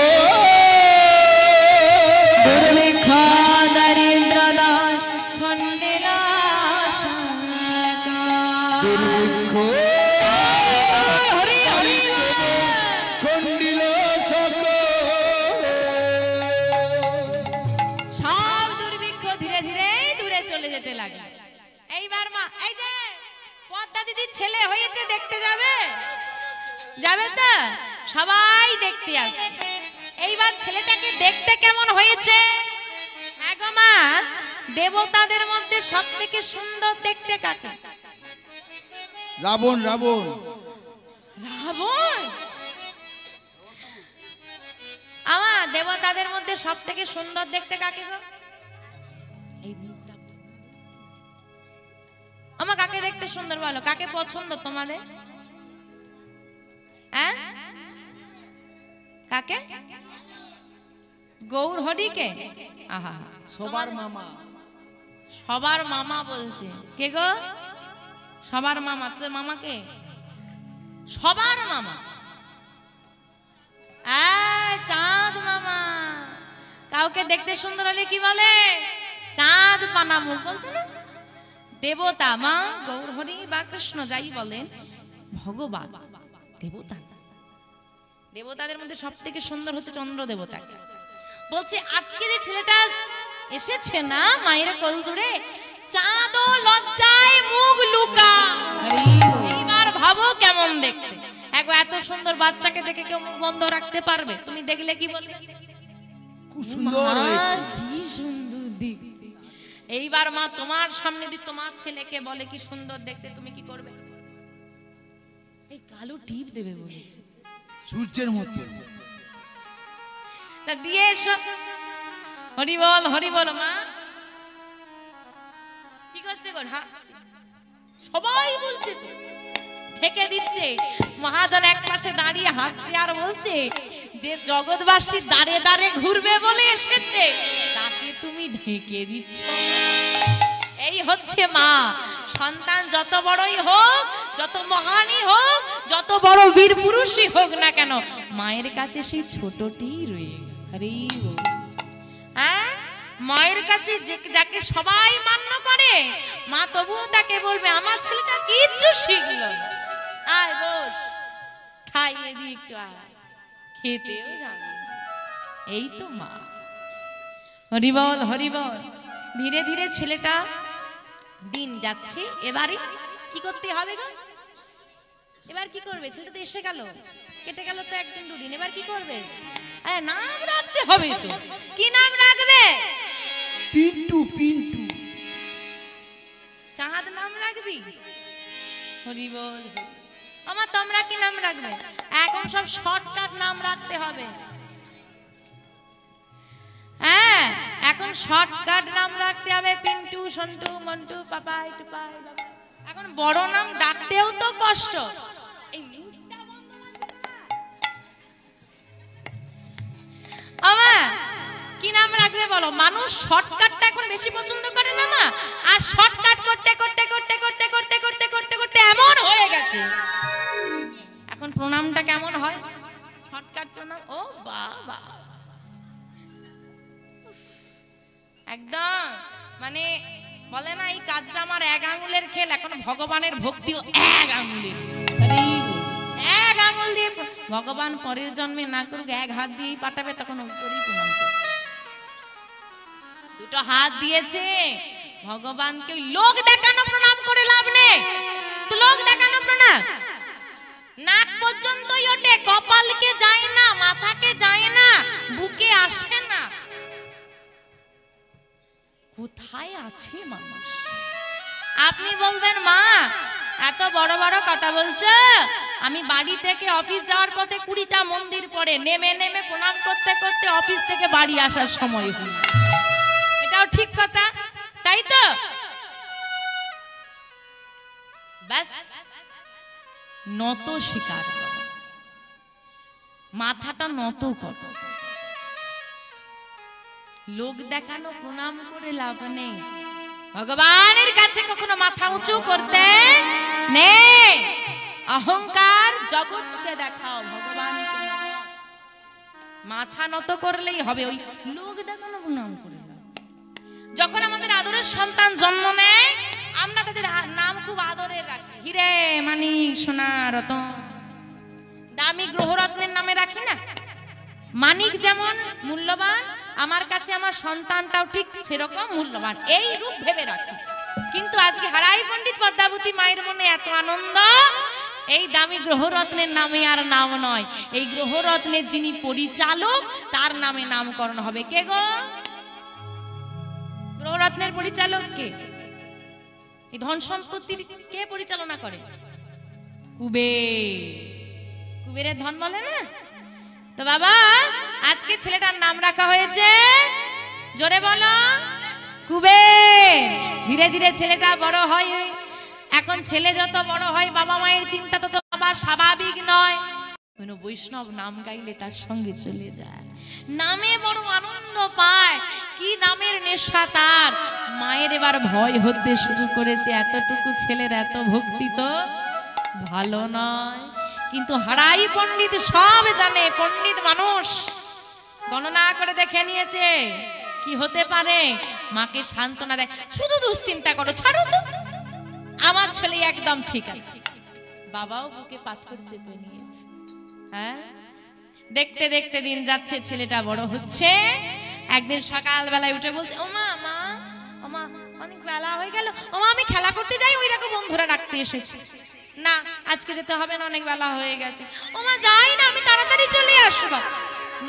দুর্ভিক্ষ দারিদ্র দোষ খণ্ডিল সকল। দুর্ভিক্ষ খণ্ডিল সকল। সব দুর্ভিক্ষ ধীরে ধীরে দূরে চলে যেতে লাগলো। এইবার মা, এই যে পদ্মা দিদির ছেলে হয়েছে, দেখতে যাবে? যাবে তো? সবাই দেখতে আসবে। এইবার ছেলেটাকে দেখতে কেমন হয়েছে? হ্যাঁ গো মা, দেবতাদের মধ্যে সব থেকে সুন্দর দেখতে কাকে? রাবণ, রাবণ। রাবণ? আমার দেবতাদের মধ্যে সব থেকে সুন্দর দেখতে কাকে গো? এই মুখটা। আমার কাকে দেখতে সুন্দর বলো, কাকে পছন্দ তোমাদের? হ্যাঁ, কাকে? গৌর হরিকে? আহা, সবার মামা। সবার মামা বলছে। কে গো? সবার মামা। তোর মামাকে? সবার মামা। চাঁদ মামা। কাউকে দেখতে সুন্দর হলে কি বলে? চাঁদ পানা মুখ বলতে না? দেবতা মা গৌর হরি বা কৃষ্ণ যাই বলেন, ভগবান দেবতা। দেবতাদের মধ্যে সব থেকে সুন্দর হচ্ছে চন্দ্র দেবতা। বলছে আজকে যে ছেলেটা এসেছে না মায়ের কোল জুড়ে, চাঁদ লজ্জায় মুখ লুকা। এইবার ভাবো কেমন দেখতে। এত সুন্দর বাচ্চাকে দেখে কেউ মুখ বন্ধ রাখতে পারবে? তুমি দেখলে কি বলবে? খুব সুন্দর হয়েছে। কি সুন্দর দেখতে। এইবার মা তোমার সামনে যদি তোমার ছেলেকে বলে কি সুন্দর দেখতে, তুমি কি করবে? এই কালো টিপ দেবে বলেছে, সূর্যের মতো। তা দিয়ে এসো। হরি বল, হরি বল। মা কি করছে গো? হাঁটছে। সবাই বলছে তো, ঢেকে দিচ্ছে। মহাজন এক পাশে দাঁড়িয়ে হাসছে আর বলছে, যে জগৎবাসী দাঁড়ে দাঁড়ে ঘুরবে বলে এসেছে, তাকে তুমি ঢেকে দিচ্ছ। এই হচ্ছে মা। সন্তান যত বড়ই হোক, যত মহানই হোক, যত বড় বীর পুরুষই হোক না কেন, মায়ের কাছে সেই ছোটটি রয়ে গেল। হ্যাঁ, মায়ের কাছে যাকে সবাই মান্য করে, মা তবুও তাকে বলবে আমার ছেলেটা কিচ্ছু শিখলো। আয় বস, খাইয়ে দি একটু, আয়, খেতেও জানে। এই তো মা। হরি বল, হরি বল। ধীরে ধীরে ছেলেটা দিন যাচ্ছে। এবারে কি করতে হবে গো? এবার কি করবে? ছেলেটা তো এসে গেল, কেটে গেল তো একদিন দুদিন। এবার কি করবে? নাম রাখতে হবে তো। কি নাম রাখবে? পিন্টু, পিন্টু। চাঁদ নাম রাখবি? হরি বল। আমার তোমরা কি নাম রাখবে? এখন সব শর্টকাট নাম রাখতে হবে। হ্যাঁ, এখন শর্টকাট নাম রাখতে হবে। পিন্টু, সন্টু, মন্টু, পাপাই, টুপাই। এখন বড় নাম ডাকতেও তো কষ্ট। এই মুখটা বন্ধ রাখবে। কি নাম রাখবে বলো? মানুষ শর্টকাটটা এখন বেশি পছন্দ করে না মা? আর শর্টকাট করতে করতে করতে করতে করতে করতে করতে করতে এমন হয়ে গেছে, এখন প্রণামটা কেমন হয়? শর্টকাট প্রণাম। ও বাবা, একদম মানে বলে না এই কাজটা আমার এক আঙুলের খেল। এখন ভগবানের ভক্তিও এক আঙুলের। এক আঙুল দিয়ে ভগবান পরের জন্মে না করুক, এক হাত দিয়েই পাঠাবে, তখন উত্তরেই প্রণাম করবে। দুটো হাত দিয়েছে ভগবানকে, লোক দেখানো প্রণাম করে লাভ নেই। তো লোক দেখানো প্রণাম নাক পর্যন্তই ওঠে, কপালকে যায় না, মাথাকে যায় না, বুকে আসে না। কোথায় আছে মানুষ? আপনি বলবেন মা এত বড় বড় কথা বলছো। আমি বাড়ি থেকে অফিস যাওয়ার পথে 20টা মন্দির পড়ে নেমে নেমে প্রণাম করতে করতে অফিস থেকে বাড়ি আসার সময় হল। এটাও ঠিক কথা, তাই তো? ব্যাস, নত স্বীকার করো, মাথাটা নত করো। লোক দেখানো প্রণাম করে লাভ নেই, ভগবানের কাছে কখনো মাথা উঁচু করতে নেই। অহংকার জগৎকে দেখাও, ভগবানকে মাথা নত করলেই হবে। ওই লোক দেখানো প্রণাম করে লাভ। যখন আমাদের আদরের সন্তান জন্ম নেয় আমরা তাদের নাম খুব আদরে রাখি, হিরে মানিক সোনা রতন, দামি গ্রহরত্নের নামে রাখি না? মানিক যেমন মূল্যবান, আমার কাছে আমার সন্তানটাও ঠিক সেরকম মূল্যবান, এই রূপ ভেবে রাখি। কিন্তু আজকে হারাই পণ্ডিত পদ্মাবতী মায়ের মনে এত আনন্দ, এই দামি গ্রহরত্নের নামে আর নাম নয়, এই গ্রহরত্নের যিনি পরিচালক তার নামে নামকরণ হবে। কে গো? গ্রহরত্নের পরিচালক কে? এই ধন সম্পত্তির কে পরিচালনা করে? কুবের। কুবেরের ধন বলে না? তো বাবা আজকে ছেলেটার নাম রাখা হয়েছে, জোরে বলো, কুবের। ধীরে ধীরে ছেলেটা বড় হয়। এখন ছেলে যত বড় হয় বাবা মায়ের চিন্তা তত বাবা স্বাভাবিক নয়। কোন বৈষ্ণব নাম গাইলে তার সঙ্গে চলে যায়, নামে বড় আনন্দ পায়। কি নামের নেশা তার! মায়ের এবার ভয় হতে শুরু করেছে, এতটুকু ছেলের এত ভক্তি তো ভালো নয়। কিন্তু হারাই পণ্ডিত সব জানে, পণ্ডিত মানুষ গণনা করে দেখে নিয়েছে কি হতে পারে। মাকে সান্ত্বনা দেয়, শুধু দুশ্চিন্তা করো, ছাড়ো তো, আমার ছেলে একদম ঠিক আছে। বাবাও বুকে পাথর চেপে নিয়েছে। হ্যাঁ, দেখতে দেখতে দিন যাচ্ছে, ছেলেটা বড় হচ্ছে। একদিন সকালবেলায় উঠে বলছে, ও মা, মা, ও মা, অনেক বেলা হয়ে গেল, ও মা আমি খেলা করতে যাই, ওই দেখো বন্ধুরা ডাকতে এসেছে। না আজকে যেতে হবে না, অনেক বেলা হয়ে গেছে। ও মা যাই না, আমি তাড়াতাড়ি চলে আসবো।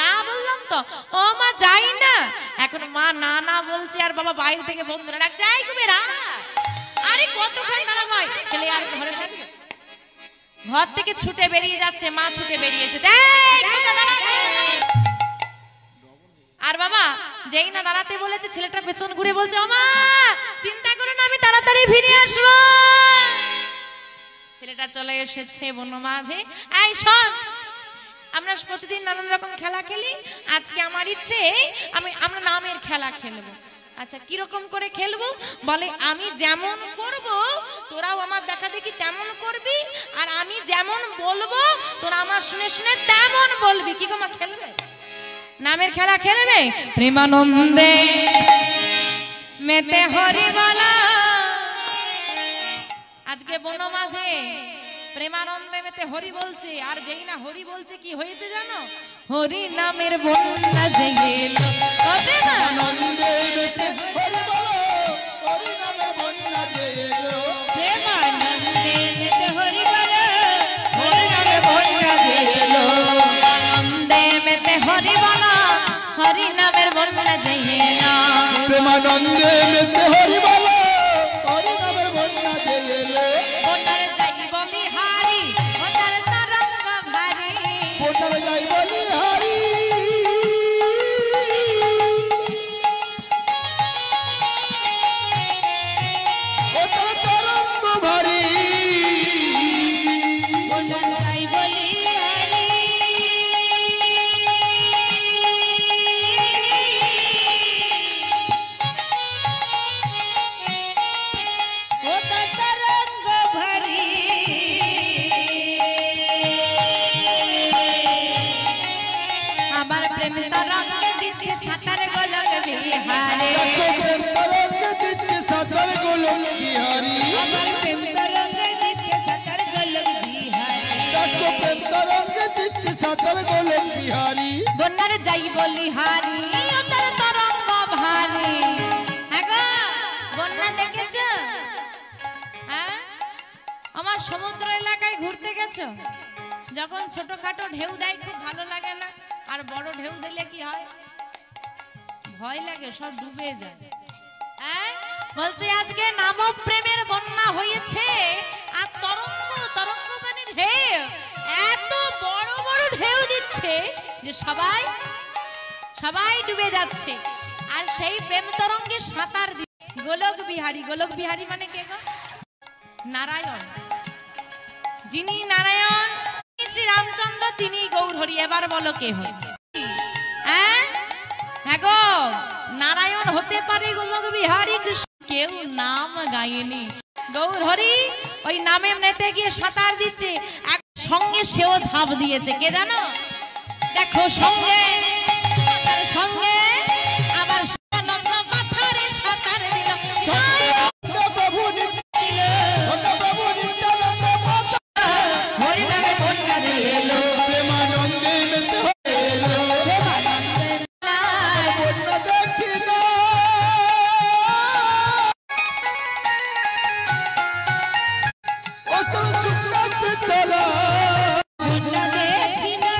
না বললাম তো, ও মা যাই না। এখন মা না না বলছে আর বাবা বাইরে থেকে বন্ধুরা ডাকছে, আই কুবেরা, আরে কতক্ষণ দাঁড়াবো, ছেলে আর ঘরে থাকবে। ঘর থেকে ছুটে বেরিয়ে যাচ্ছে, মা ছুটে বেরিয়ে এসেছে, আর বাবা যেই না দাঁড়াতে বলেছে ছেলেটা পেছন ঘুরে বলছে, ও মা চিন্তা করো না, আমি তাড়াতাড়ি ফিরে আসবো। ছেলেটা চলে এসেছে বন মাঝে। এই শোন, আমরা প্রতিদিন নানান রকম খেলা খেলি, আজকে আমার ইচ্ছে আমরা নামের খেলা খেলবো। আচ্ছা কিরকম করে খেলবো? বলে আমি যেমন করব তোরাও আমার দেখা দেখি তেমন করবি, আর আমি যেমন বলবো তোরা আমার শুনে শুনে তেমন বলবি। কি গো মা, খেলবে? নামের খেলা খেলবে? প্রেমানন্দে মেতে হরি বলা। আজকে বন মাঝে প্রেমানন্দে মেতে হরি বলছে, আর যেই না হরি বলছে কি হয়েছে জানো? হরি নামের বন্যা জেগে এলো, প্রেমানন্দে মেতে হরি বলো, হরি নামের বন্যা জেগে এলো। প্রেমানন্দে মেতে হরি বলো, হরি নামে বন্যা জেগে এলো। আনন্দে মেতে হরি বলা, হরি নামের বন্যা জেগে এলো। প্রেমানন্দে মেতে হরি বলো, হরি নামের বন্যা জেগে এলো। বন্যার যাই বলি হারি, বন্যার তরঙ্গ ভারী, বন্যারে যাই বলি হারি, ও তার তরঙ্গ ভারী। বন্যার যাই বলি হারি, ও তার তরঙ্গ ভারী। আমার প্রেম তরঙ্গে দিচ্ছে সাঁতার গোলক বিহারে, দেখো প্রেম তরঙ্গে দিচ্ছে সাঁতার গোলক বিহারি, আমার প্রেম তরঙ্গে দিচ্ছে সাঁতার গোলক বিহারি। দেখো প্রেম তরঙ্গে দিচ্ছে সাঁতার গোলক বিহারি। বন্যার যাই বলি হারি, ও তার তরঙ্গ ভারী। হ্যাঁ গো, বন্যা দেখেছো? হ্যাঁ, আমার সমুদ্র এলাকায় ঘুরতে গেছো? যখন ছোটখাটো ঢেউ দেয় খুব ভালো লাগে না, আর বড় ঢেউ দিলে কি হয়? ভয় লাগে, সব ডুবে যায়। হ্যাঁ, বলছে আজকে নাম প্রেমের বন্যা হয়েছে, আর তরঙ্গ তরঙ্গ মানে ঢেউ, এত বড় বড় ঢেউ দিচ্ছে যে সবাই সবাই ডুবে যাচ্ছে। আর সেই প্রেম তরঙ্গে সাঁতার দিয়ে গোলক বিহারী, গোলক বিহারী মানে কে গো? নারায়ণ। যিনি নারায়ণ শ্রী রামচন্দ্র তিনি গৌরহরি। এবার বলো কে হয়? হ্যাঁ গো, নারায়ণ হতে পারে গোলক বিহারী কৃষ্ণ, কেউ নাম গায়নি। গৌরহরি ওই নামে নেতে গিয়ে সাঁতার দিচ্ছে, এক সঙ্গে সেও ঝাঁপ দিয়েছে। কে জানো? দেখো সঙ্গে সঙ্গে আবার মাথারে সাঁতার দিল। প্রভু প্রভু নিত্যানন্দ হরি নামে বন্যা দিয়ে এলো, প্রেমানন্দে মেতে এলো, বন্যা দেখি না অচল শুক্লান্তে তলা বন্যা দেখি না।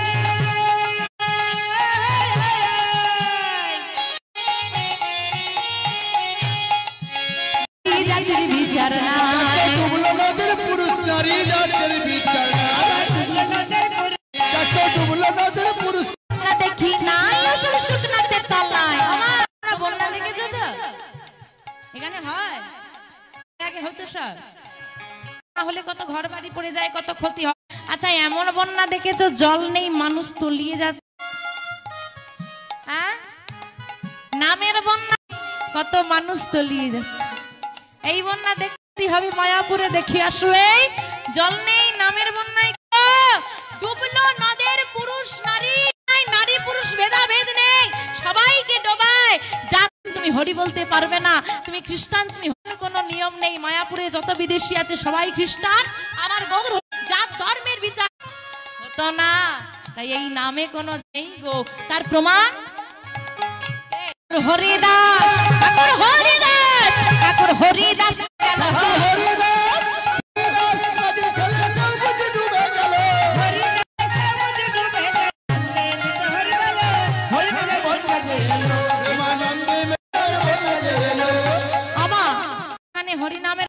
জাতির বিচার নাই, ডুবলো নদের পুরুষ নারী জাতের বিচার নাই, ডুবলো নদের পুরুষ না দেখি নাই অসুর শুকনাতে তলায়। আমার বন্যা দেখেছো তো? এখানে হয়, আগে হতো সব, তাহলে কত ঘর বাড়ি পড়ে যায়, কত ক্ষতি হয়। আচ্ছা এমন বন্যা দেখেছো জল নেই, মানুষ তলিয়ে যাচ্ছে? হ্যাঁ, নামের বন্যা কত মানুষ তলিয়ে যাচ্ছে। এই বন্যা দেখতে হবে মায়াপুরে, দেখে আসো। এই জল নেই, নামের বন্যায় ডুবলো নদের পুরুষ নারী, নারী পুরুষ ভেদাভেদ নেই, সবাইকে ডোবায়। যা তুমি হরি বলতে পারবে না, তুমি খ্রিস্টান, তুমি কোনো নিয়ম নেই। মায়াপুরে যত বিদেশি আছে সবাই খ্রিস্টান, আমার গৌর জাত ধর্মের বিচার হতো না। তাই এই নামে কোনো নেই গো। তার প্রমাণ হরিদাস, ঠাকুর হরিদাস, ঠাকুর হরিদাস হরিদাস হরিদাস নদীর জলে সবুজ ডুবে গেল, হরি নামে বন্যা দিয়ে এলো, প্রেমানন্দে মেতে এলো। আমা এখানে হরিনামের